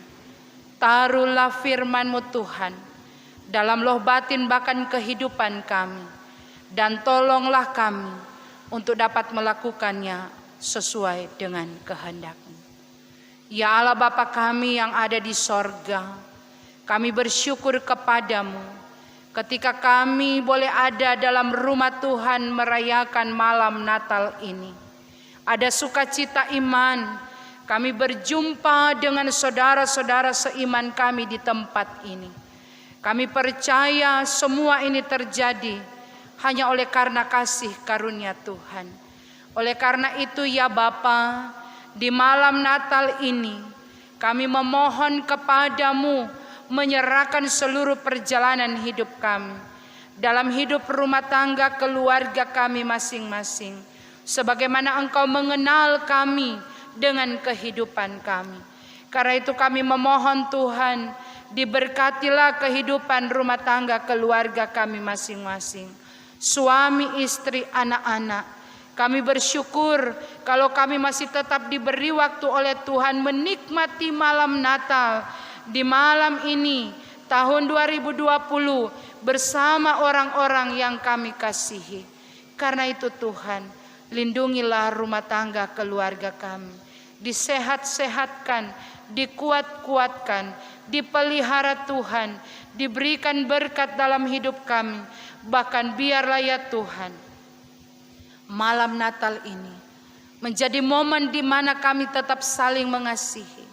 Taruhlah firman-Mu Tuhan dalam loh batin bahkan kehidupan kami, dan tolonglah kami untuk dapat melakukannya sesuai dengan kehendak-Mu. Ya Allah Bapa kami yang ada di sorga, kami bersyukur kepadamu ketika kami boleh ada dalam rumah Tuhan merayakan malam Natal ini. Ada sukacita iman, kami berjumpa dengan saudara-saudara seiman kami di tempat ini. Kami percaya semua ini terjadi hanya oleh karena kasih karunia Tuhan. Oleh karena itu ya Bapa, di malam Natal ini kami memohon kepadamu menyerahkan seluruh perjalanan hidup kami, dalam hidup rumah tangga keluarga kami masing-masing, sebagaimana Engkau mengenal kami dengan kehidupan kami. Karena itu kami memohon Tuhan, diberkatilah kehidupan rumah tangga keluarga kami masing-masing, suami, istri, anak-anak. Kami bersyukur kalau kami masih tetap diberi waktu oleh Tuhan menikmati malam Natal di malam ini tahun 2020 bersama orang-orang yang kami kasihi. Karena itu Tuhan, lindungilah rumah tangga keluarga kami, disehat-sehatkan, dikuat-kuatkan, dipelihara Tuhan, diberikan berkat dalam hidup kami. Bahkan biarlah ya Tuhan, malam Natal ini menjadi momen di mana kami tetap saling mengasihi.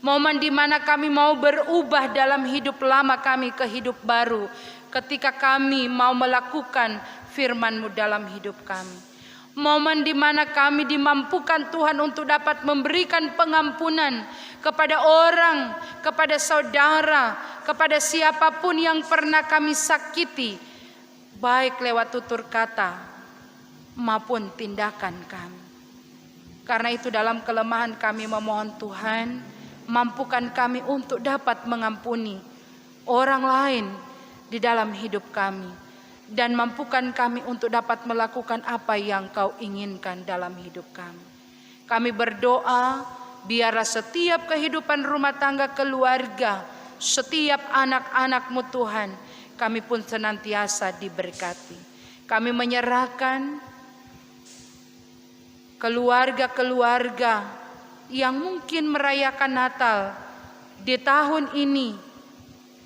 Momen di mana kami mau berubah dalam hidup lama kami ke hidup baru ketika kami mau melakukan firman-Mu dalam hidup kami. Momen di mana kami dimampukan Tuhan untuk dapat memberikan pengampunan kepada orang, kepada saudara, kepada siapapun yang pernah kami sakiti, baik lewat tutur kata maupun tindakan kami. Karena itu dalam kelemahan kami memohon Tuhan, mampukan kami untuk dapat mengampuni orang lain di dalam hidup kami, dan mampukan kami untuk dapat melakukan apa yang Kau inginkan dalam hidup kami. Kami berdoa, biarlah setiap kehidupan rumah tangga keluarga, setiap anak-anak-Mu Tuhan, kami pun senantiasa diberkati. Kami menyerahkan keluarga-keluarga yang mungkin merayakan Natal di tahun ini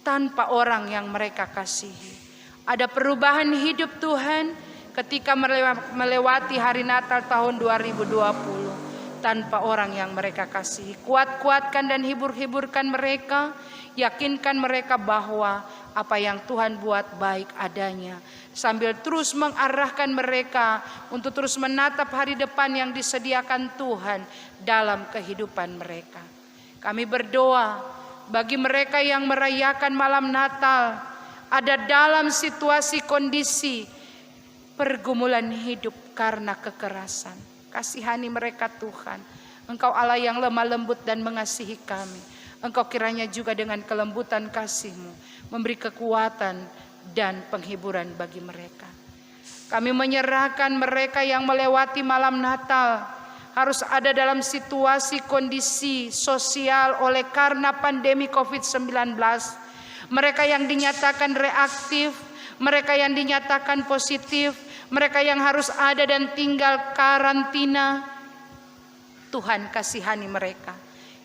tanpa orang yang mereka kasihi. Ada perubahan hidup Tuhan ketika melewati hari Natal tahun 2020 tanpa orang yang mereka kasihi. Kuat-kuatkan dan hibur-hiburkan mereka, yakinkan mereka bahwa apa yang Tuhan buat baik adanya, sambil terus mengarahkan mereka untuk terus menatap hari depan yang disediakan Tuhan dalam kehidupan mereka. Kami berdoa bagi mereka yang merayakan malam Natal, ada dalam situasi kondisi pergumulan hidup karena kekerasan. Kasihani mereka Tuhan. Engkau Allah yang lemah lembut dan mengasihi kami. Engkau kiranya juga dengan kelembutan kasih-Mu memberi kekuatan dan penghiburan bagi mereka. Kami menyerahkan mereka yang melewati malam Natal, harus ada dalam situasi kondisi sosial oleh karena pandemi COVID-19. Mereka yang dinyatakan reaktif, mereka yang dinyatakan positif, mereka yang harus ada dan tinggal karantina. Tuhan kasihani mereka.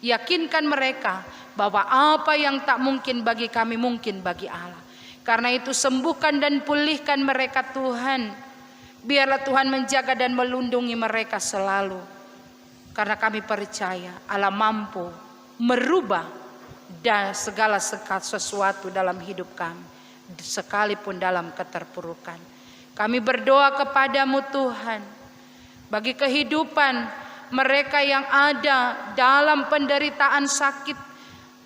Yakinkan mereka bahwa apa yang tak mungkin bagi kami mungkin bagi Allah. Karena itu sembuhkan dan pulihkan mereka Tuhan. Biarlah Tuhan menjaga dan melindungi mereka selalu. Karena kami percaya Allah mampu merubah dan segala sesuatu dalam hidup kami, sekalipun dalam keterpurukan. Kami berdoa kepadamu Tuhan, bagi kehidupan mereka yang ada dalam penderitaan sakit,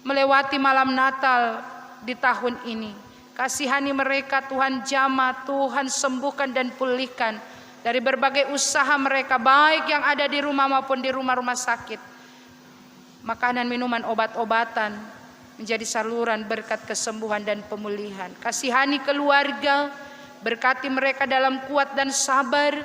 melewati malam Natal di tahun ini. Kasihani mereka Tuhan, jamah Tuhan, sembuhkan dan pulihkan dari berbagai usaha mereka, baik yang ada di rumah maupun di rumah-rumah sakit. Makanan, minuman, obat-obatan menjadi saluran berkat kesembuhan dan pemulihan. Kasihani keluarga, berkati mereka dalam kuat dan sabar.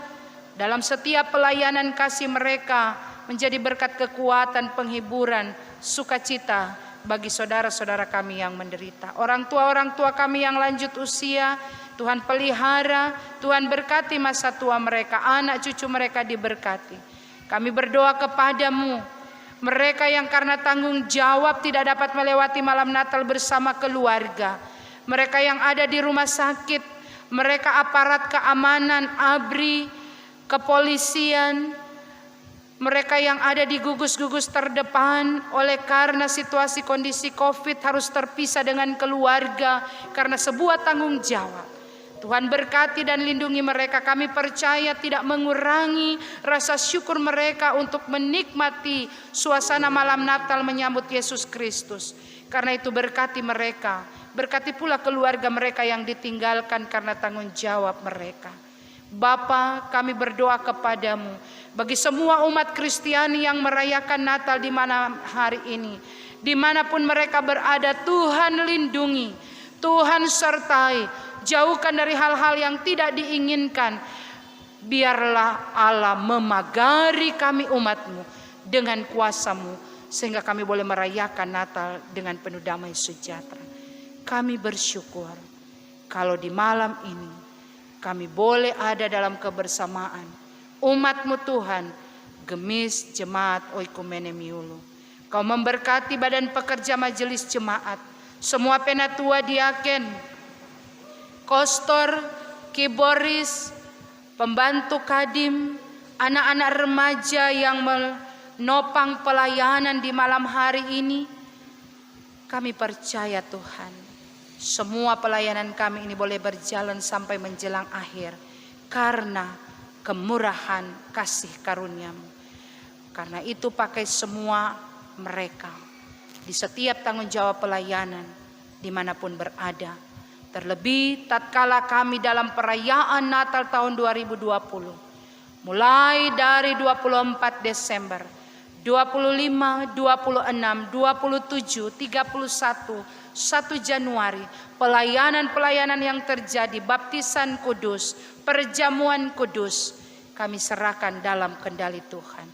Dalam setiap pelayanan kasih mereka menjadi berkat kekuatan, penghiburan, sukacita bagi saudara-saudara kami yang menderita. Orang tua kami yang lanjut usia, Tuhan pelihara, Tuhan berkati masa tua mereka, anak cucu mereka diberkati. Kami berdoa kepadamu, mereka yang karena tanggung jawab tidak dapat melewati malam Natal bersama keluarga, mereka yang ada di rumah sakit, mereka aparat keamanan, ABRI, kepolisian, mereka yang ada di gugus-gugus terdepan oleh karena situasi kondisi COVID harus terpisah dengan keluarga karena sebuah tanggung jawab. Tuhan berkati dan lindungi mereka. Kami percaya tidak mengurangi rasa syukur mereka untuk menikmati suasana malam Natal menyambut Yesus Kristus. Karena itu berkati mereka, berkati pula keluarga mereka yang ditinggalkan karena tanggung jawab mereka. Bapa, kami berdoa kepadamu bagi semua umat Kristiani yang merayakan Natal di mana hari ini, dimanapun mereka berada, Tuhan lindungi, Tuhan sertai, jauhkan dari hal-hal yang tidak diinginkan. Biarlah Allah memagari kami umatmu dengan kuasa-Mu, sehingga kami boleh merayakan Natal dengan penuh damai sejahtera. Kami bersyukur kalau di malam ini kami boleh ada dalam kebersamaan umat-Mu Tuhan, Gemis Jemaat Oikumene Miulu. Kau memberkati badan pekerja majelis jemaat, semua penatua diaken, kostor, kiboris, pembantu kadim, anak-anak remaja yang menopang pelayanan di malam hari ini. Kami percaya Tuhan, semua pelayanan kami ini boleh berjalan sampai menjelang akhir karena kemurahan kasih karunia-Mu. Karena itu pakai semua mereka di setiap tanggung jawab pelayanan dimanapun berada. Terlebih tatkala kami dalam perayaan Natal tahun 2020, mulai dari 24 Desember, 25, 26, 27, 31, 1 Januari, pelayanan-pelayanan yang terjadi, baptisan kudus, perjamuan kudus, kami serahkan dalam kendali Tuhan.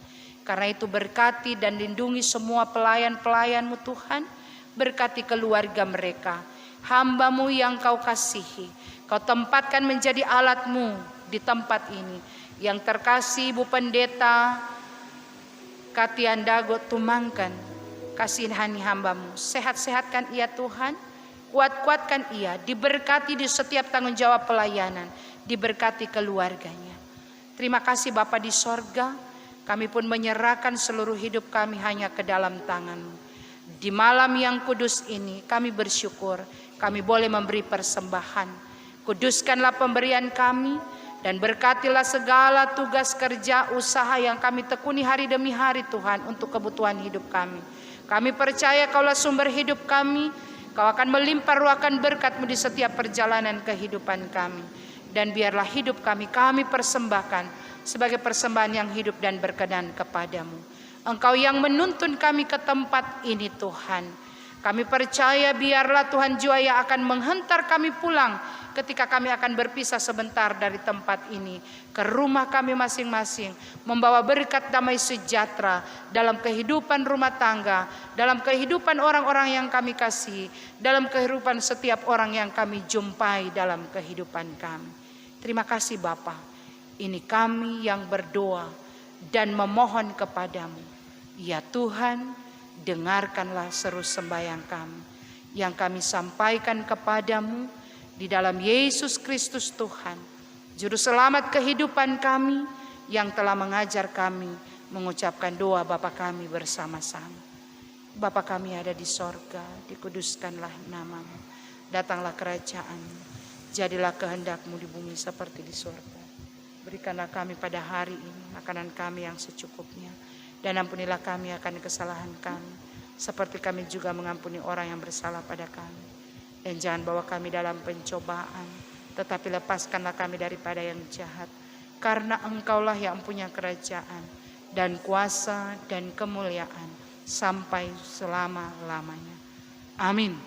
Karena itu berkati dan lindungi semua pelayan-pelayan-Mu Tuhan, berkati keluarga mereka, hamba-Mu yang Kau kasihi, Kau tempatkan menjadi alat-Mu di tempat ini. Yang terkasih Ibu Pendeta Katiandago Tumangkan, kasihani hamba-Mu, sehat-sehatkan ia Tuhan, kuat-kuatkan ia, diberkati di setiap tanggung jawab pelayanan, diberkati keluarganya. Terima kasih Bapa di sorga, kami pun menyerahkan seluruh hidup kami hanya ke dalam tangan-Mu. Di malam yang kudus ini kami bersyukur, kami boleh memberi persembahan. Kuduskanlah pemberian kami, dan berkatilah segala tugas kerja usaha yang kami tekuni hari demi hari Tuhan untuk kebutuhan hidup kami. Kami percaya Kaulah sumber hidup kami, Kau akan melimpah ruahkan berkat-Mu di setiap perjalanan kehidupan kami. Dan biarlah hidup kami persembahkan sebagai persembahan yang hidup dan berkenan kepadamu. Engkau yang menuntun kami ke tempat ini Tuhan. Kami percaya biarlah Tuhan jua yang akan menghentar kami pulang ketika kami akan berpisah sebentar dari tempat ini ke rumah kami masing-masing, membawa berkat damai sejahtera dalam kehidupan rumah tangga, dalam kehidupan orang-orang yang kami kasihi, dalam kehidupan setiap orang yang kami jumpai dalam kehidupan kami. Terima kasih Bapa. Ini kami yang berdoa dan memohon kepadamu. Ya Tuhan, dengarkanlah seru sembahyang kami yang kami sampaikan kepadamu di dalam Yesus Kristus Tuhan, Juru Selamat kehidupan kami yang telah mengajar kami mengucapkan doa Bapa kami bersama-sama. Bapa kami ada di sorga, dikuduskanlah nama-Mu, datanglah kerajaan-Mu, jadilah kehendak-Mu di bumi seperti di sorga. Berikanlah kami pada hari ini makanan kami yang secukupnya, dan ampunilah kami akan kesalahan kami, seperti kami juga mengampuni orang yang bersalah pada kami. Dan jangan bawa kami dalam pencobaan, tetapi lepaskanlah kami daripada yang jahat. Karena Engkaulah yang punya kerajaan dan kuasa dan kemuliaan sampai selama-lamanya. Amin.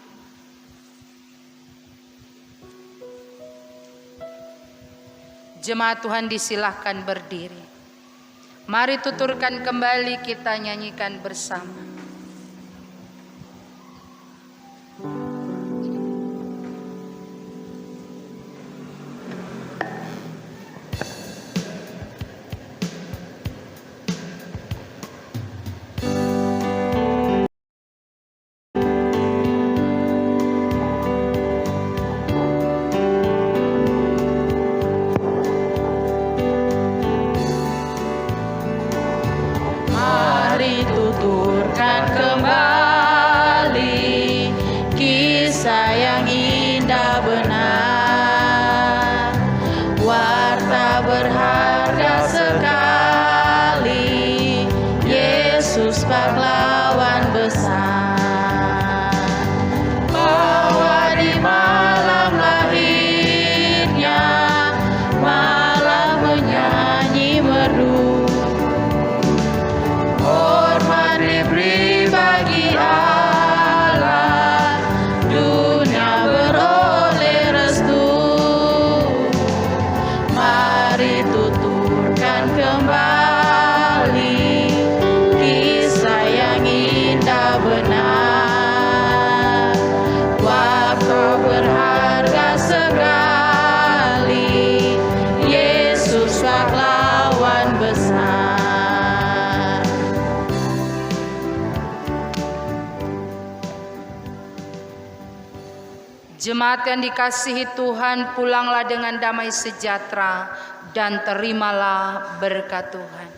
Jemaat Tuhan disilahkan berdiri. Mari tuturkan kembali, kita nyanyikan bersama. Mari tuturkan kembali kisah yang indah benar, warta berharga sekali, Yesus pahlawan besar. Bahwa di malam lahirnya, malam menyanyi merdu, hormat diberi bagi Allah, dunia beroleh restu. Mari tuturkan kembali kisah yang indah benar, waktu berharga sekali, Yesus pahlawan besar. Jemaat yang dikasihi Tuhan, pulanglah dengan damai sejahtera dan terimalah berkat Tuhan.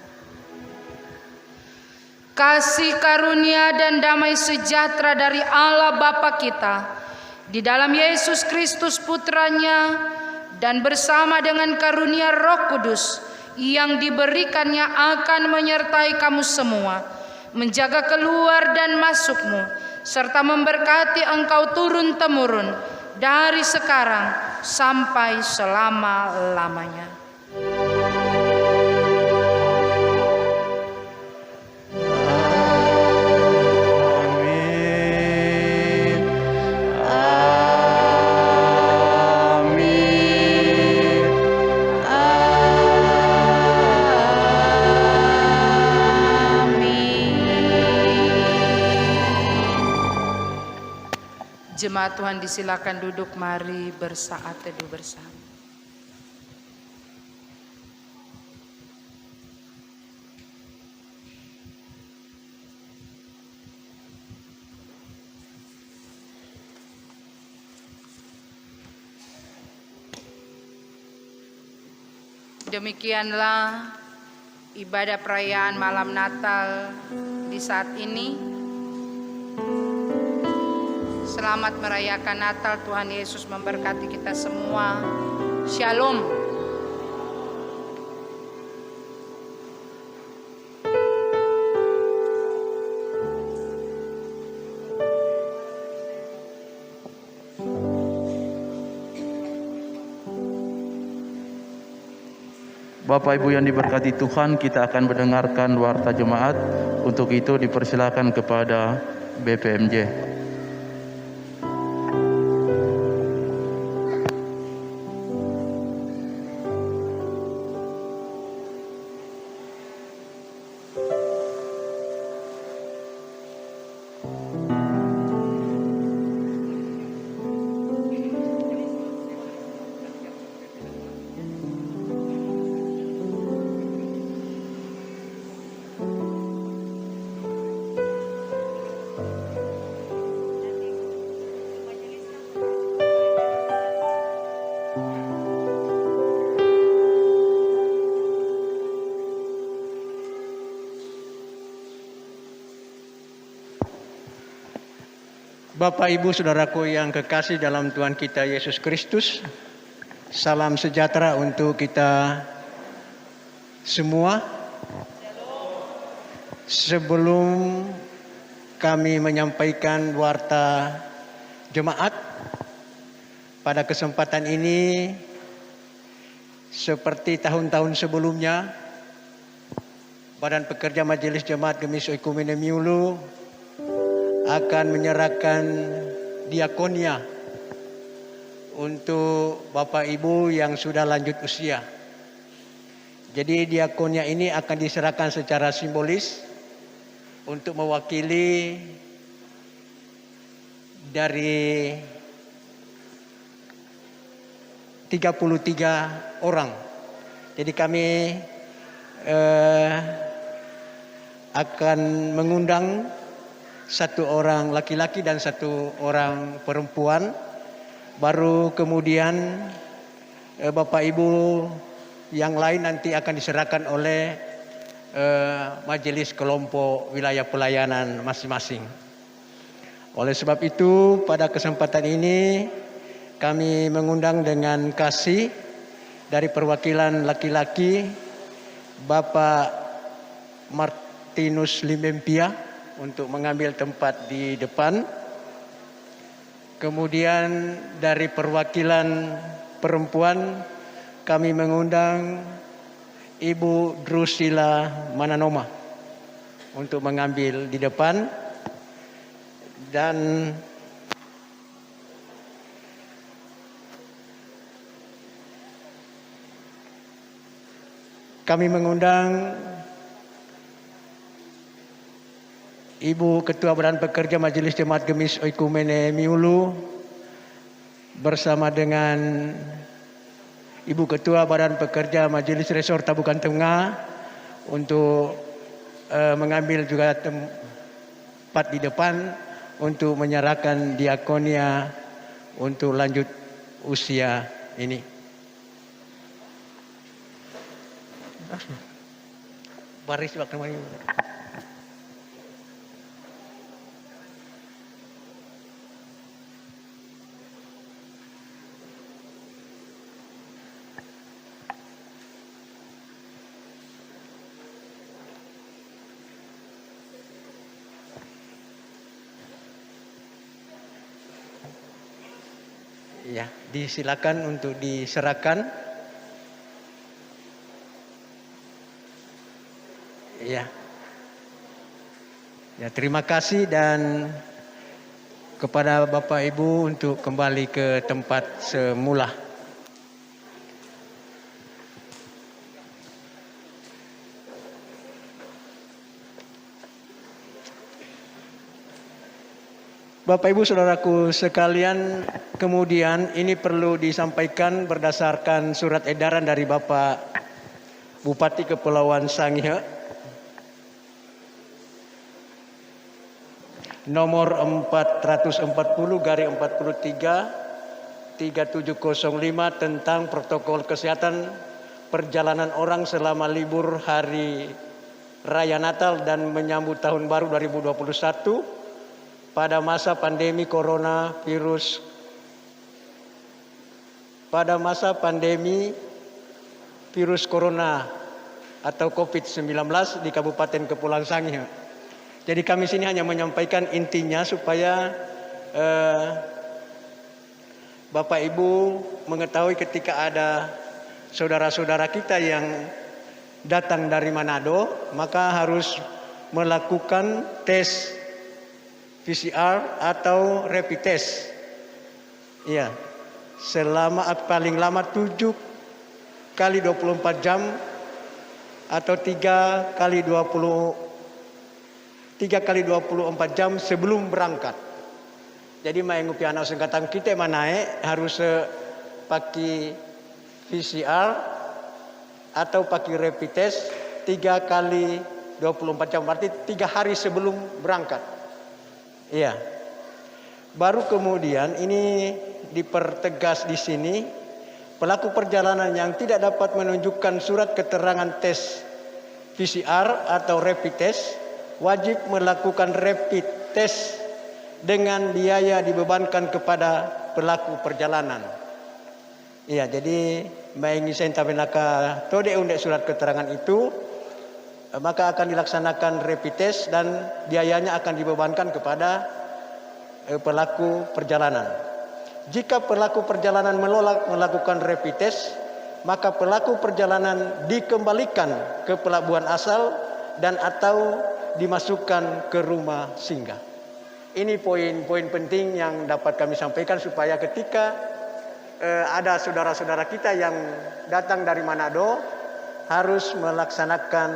Kasih karunia dan damai sejahtera dari Allah Bapa kita, di dalam Yesus Kristus Putranya, dan bersama dengan karunia Roh Kudus yang diberikannya akan menyertai kamu semua, menjaga keluar dan masukmu, serta memberkati engkau turun-temurun dari sekarang sampai selama-lamanya. Jemaat Tuhan disilakan duduk, mari bersaat teduh bersama. Demikianlah ibadah perayaan malam Natal di saat ini. Selamat merayakan Natal, Tuhan Yesus memberkati kita semua. Shalom. Bapak Ibu yang diberkati Tuhan, kita akan mendengarkan warta jemaat. Untuk itu dipersilakan kepada BPMJ. Bapak, Ibu, Saudaraku yang kekasih dalam Tuhan kita Yesus Kristus, salam sejahtera untuk kita semua. Sebelum kami menyampaikan warta jemaat. Pada kesempatan ini, seperti tahun-tahun sebelumnya, Badan Pekerja Majelis Jemaat Gemis Oikumene Miulu akan menyerahkan diakonia untuk Bapak Ibu yang sudah lanjut usia. Jadi diakonia ini akan diserahkan secara simbolis untuk mewakili dari 33 orang. Jadi kami akan mengundang 1 orang laki-laki dan 1 orang perempuan. Baru kemudian Bapak Ibu yang lain nanti akan diserahkan oleh majelis kelompok wilayah pelayanan masing-masing. Oleh sebab itu pada kesempatan ini kami mengundang dengan kasih dari perwakilan laki-laki Bapak Martinus Limempia untuk mengambil tempat di depan. Kemudian dari perwakilan perempuan kami mengundang Ibu Drusilla Mananoma untuk mengambil di depan. Dan kami mengundang Ibu Ketua Badan Pekerja Majelis Jemaat Gemis Oikumene Miulu bersama dengan Ibu Ketua Badan Pekerja Majelis Resor Tabukan Tengah untuk mengambil juga tempat di depan untuk menyerahkan diakonia untuk lanjut usia ini. Baris waktu ini. Ya, disilakan untuk diserahkan. Ya. Ya, terima kasih dan kepada Bapak Ibu untuk kembali ke tempat semula. Bapak Ibu Saudaraku sekalian, kemudian ini perlu disampaikan berdasarkan surat edaran dari Bapak Bupati Kepulauan Sangihe nomor 440/43/3705 tentang protokol kesehatan perjalanan orang selama libur hari Raya Natal dan menyambut Tahun Baru 2021 pada masa pandemi coronavirus. Pada masa pandemi virus corona atau COVID-19 di Kabupaten Kepulauan Sangihe. Jadi kami sini hanya menyampaikan intinya supaya Bapak Ibu mengetahui ketika ada saudara-saudara kita yang datang dari Manado, maka harus melakukan tes PCR atau rapid test. Iya. Selama paling lama 7 kali 24 jam atau 3 kali 24 jam sebelum berangkat. Jadi maengupi anak sengkatan kita manae harus pakai PCR atau pakai rapid test 3 kali 24 jam, berarti 3 hari sebelum berangkat. Iya. Baru kemudian ini dipertegas di sini, pelaku perjalanan yang tidak dapat menunjukkan surat keterangan tes PCR atau rapid test wajib melakukan rapid test dengan biaya dibebankan kepada pelaku perjalanan. Iya, jadi maengi senta benaka tode undek surat keterangan itu maka akan dilaksanakan rapid test dan biayanya akan dibebankan kepada pelaku perjalanan. Jika pelaku perjalanan menolak melakukan rapid test, maka pelaku perjalanan dikembalikan ke pelabuhan asal dan atau dimasukkan ke rumah singgah. Ini poin-poin penting yang dapat kami sampaikan supaya ketika ada saudara-saudara kita yang datang dari Manado harus melaksanakan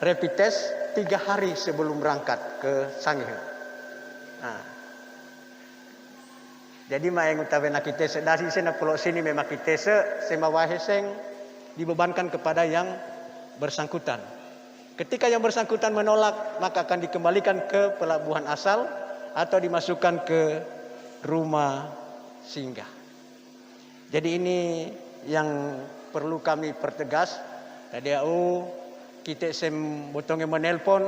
rapid test 3 hari sebelum berangkat ke Sangihe. Nah, jadi maeng utawena kita dari sini pulau sini memang kita semawaheseng dibebankan kepada yang bersangkutan. Ketika yang bersangkutan menolak, maka akan dikembalikan ke pelabuhan asal atau dimasukkan ke rumah singgah. Jadi ini yang perlu kami pertegas. Tadi kita sem botongnya menelpon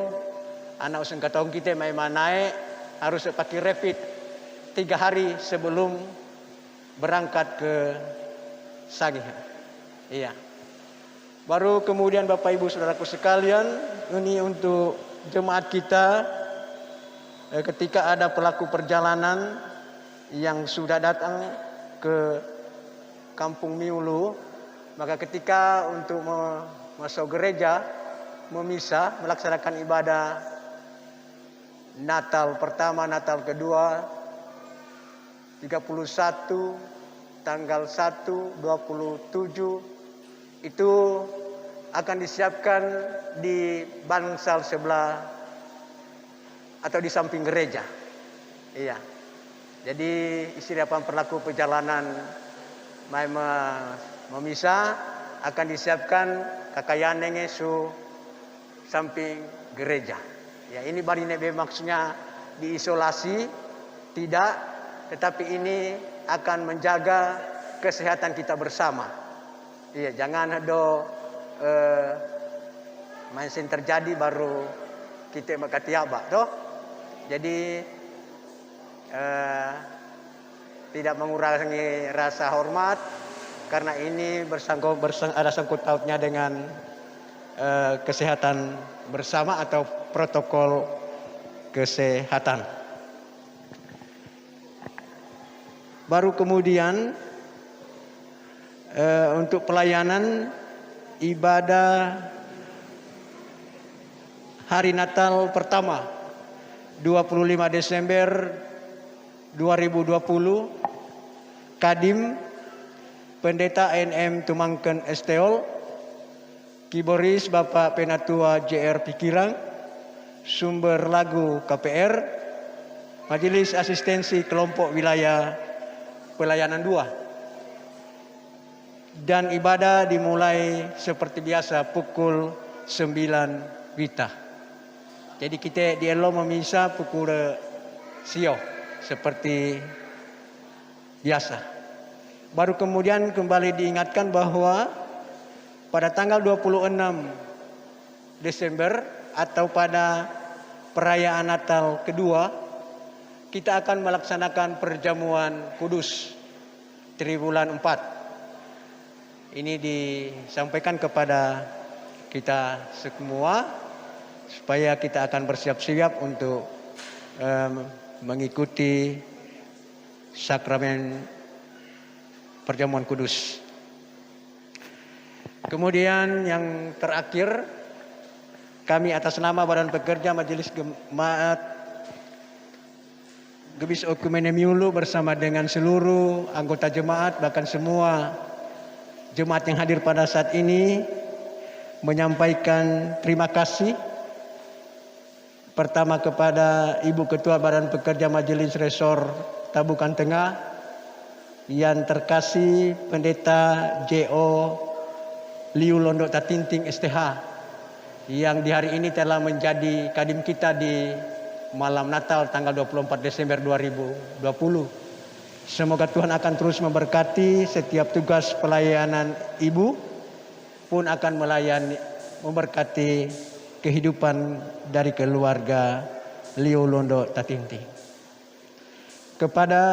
anak usung katong kita mai naik harus pakai rapid 3 hari sebelum berangkat ke Sangihe. Iya. Baru kemudian Bapak Ibu Saudaraku sekalian, ini untuk jemaat kita ketika ada pelaku perjalanan yang sudah datang ke Kampung Miulu, maka ketika untuk masuk gereja memisah melaksanakan ibadah Natal pertama, Natal kedua, 31, tanggal 1, 27 itu akan disiapkan di bangsal sebelah atau di samping gereja. Iya. Jadi istirahat pelaku perjalanan memisah akan disiapkan kakayanenge su samping gereja. Ya, ini bari nebe maksudnya diisolasi tidak, tetapi ini akan menjaga kesehatan kita bersama. Iya, jangan ada main terjadi baru kita makatiaba toh. Jadi tidak mengurangi rasa hormat karena ini ada sangkut pautnya dengan kesehatan bersama atau protokol kesehatan. Baru kemudian untuk pelayanan ibadah hari Natal pertama 25 Desember 2020 Kadim Pendeta NM Tumangken Esteol, Kiboris Bapak Penatua JR Pikirang, Sumber Lagu KPR, Majelis Asistensi Kelompok Wilayah Pelayanan 2. Dan ibadah dimulai seperti biasa pukul 9 Wita. Jadi kita di Elo memisa pukul sio seperti biasa. Baru kemudian kembali diingatkan bahwa pada tanggal 26 Desember atau pada perayaan Natal kedua, kita akan melaksanakan perjamuan kudus Triwulan 4. Ini disampaikan kepada kita semua supaya kita akan bersiap-siap untuk mengikuti sakramen perjamuan kudus. Kemudian yang terakhir, kami atas nama Badan Pekerja Majelis Jemaat Gebis Okumene Miulu bersama dengan seluruh anggota jemaat, bahkan semua jemaat yang hadir pada saat ini, menyampaikan terima kasih pertama kepada Ibu Ketua Badan Pekerja Majelis Resor Tabukan Tengah, yang terkasih Pendeta J.O. Liu Londo Tatinting STH, yang di hari ini telah menjadi kadim kita di malam Natal tanggal 24 Desember 2020. Semoga Tuhan akan terus memberkati setiap tugas pelayanan Ibu pun akan melayani, memberkati kehidupan dari keluarga Liu Londo Tatinting. Kepada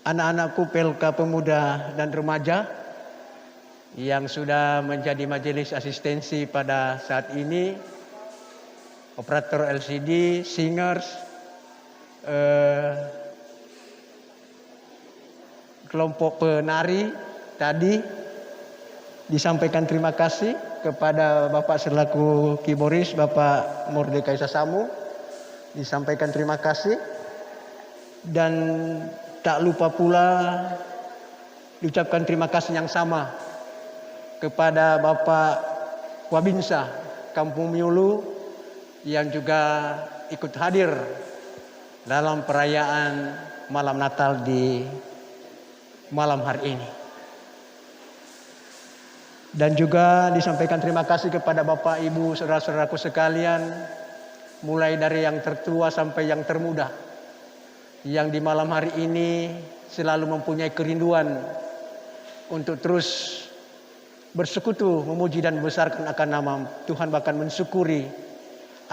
anak-anakku PLK Pemuda dan Remaja yang sudah menjadi majelis asistensi pada saat ini, operator LCD, singers, kelompok penari tadi, disampaikan terima kasih kepada Bapak selaku keyboardis, Bapak Mordecai Sasamu, disampaikan terima kasih. Dan tak lupa pula diucapkan terima kasih yang sama kepada Bapak Wabinsa Kampung Miulu yang juga ikut hadir dalam perayaan malam Natal di malam hari ini. Dan juga disampaikan terima kasih kepada Bapak, Ibu, saudara-saudaraku sekalian, mulai dari yang tertua sampai yang termuda, yang di malam hari ini selalu mempunyai kerinduan untuk terus bersekutu, memuji dan membesarkan akan nama Tuhan, bahkan mensyukuri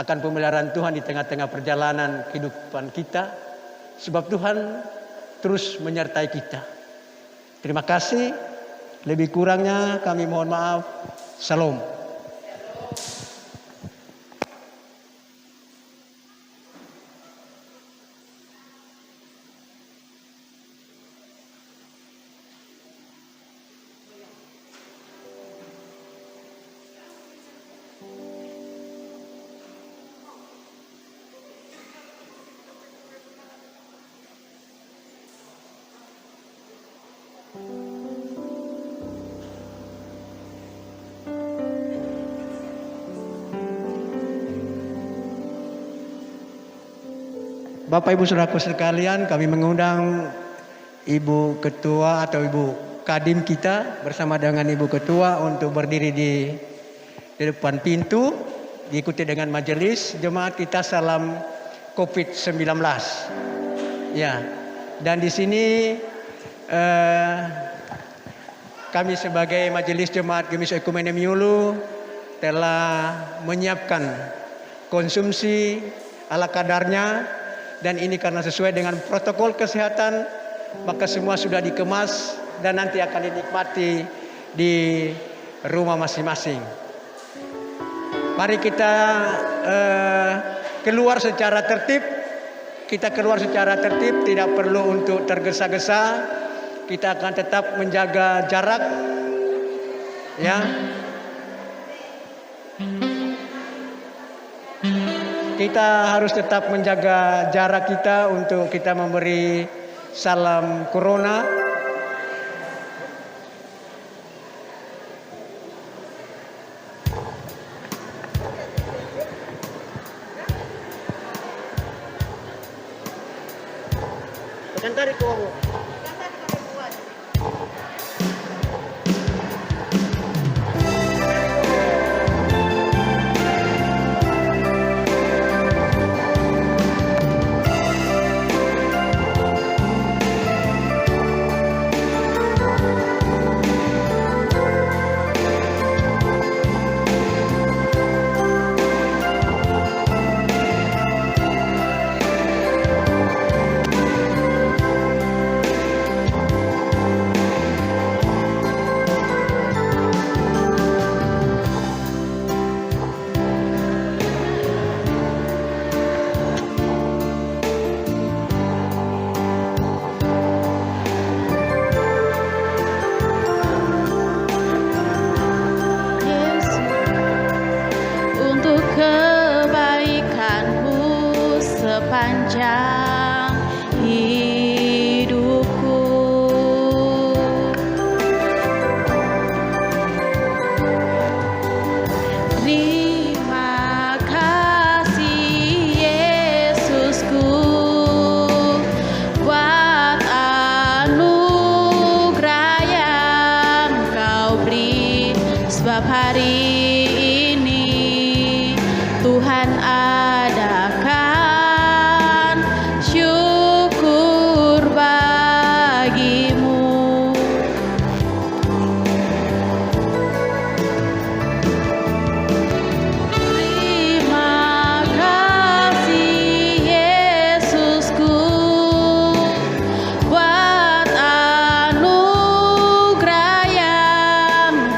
akan pemeliharaan Tuhan di tengah-tengah perjalanan kehidupan kita, sebab Tuhan terus menyertai kita. Terima kasih, lebih kurangnya kami mohon maaf. Salam. Bapak Ibu saudaraku sekalian, kami mengundang Ibu Ketua atau Ibu Kadim kita bersama dengan Ibu Ketua untuk berdiri di depan pintu, diikuti dengan majelis jemaat kita salam COVID-19. Ya, dan di sini kami sebagai majelis jemaat Gemiso Ekumene Miulu telah menyiapkan konsumsi ala kadarnya. Dan ini karena sesuai dengan protokol kesehatan, maka semua sudah dikemas dan nanti akan dinikmati di rumah masing-masing. Mari kita keluar secara tertib. Kita keluar secara tertib, tidak perlu untuk tergesa-gesa. Kita akan tetap menjaga jarak, ya. Kita harus tetap menjaga jarak kita untuk kita memberi salam corona. Tarik ke bawah. sepanjang hidupku. Terima kasih Yesusku buat anugerah yang Kau beri, sebab hari ini Tuhan adakan syukur bagimu. Terima kasih Yesusku buat anugerah yang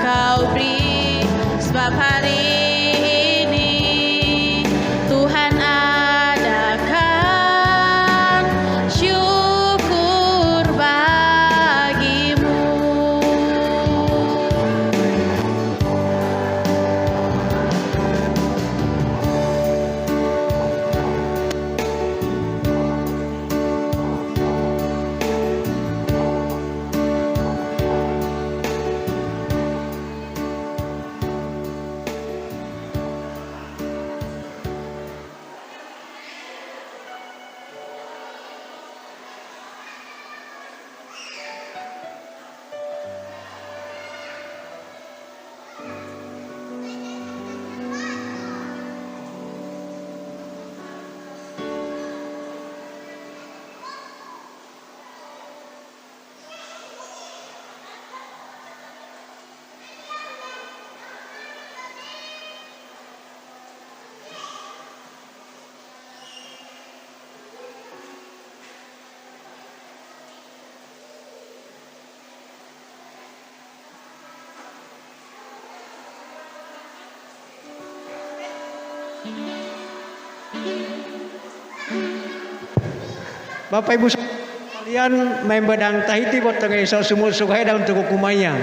Bapak Ibu sekalian membedang Tahiti buat tengah iso sumur sukai dan untuk hukumannya.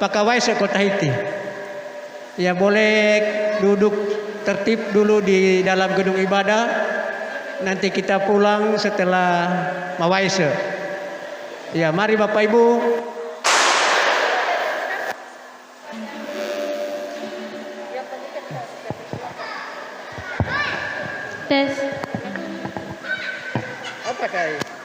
Pakawai sekot Tahiti. Ya boleh duduk tertib dulu di dalam gedung ibadah. Nanti kita pulang setelah mawaise. Ya mari Bapak Ibu. Tes. Apa kayak?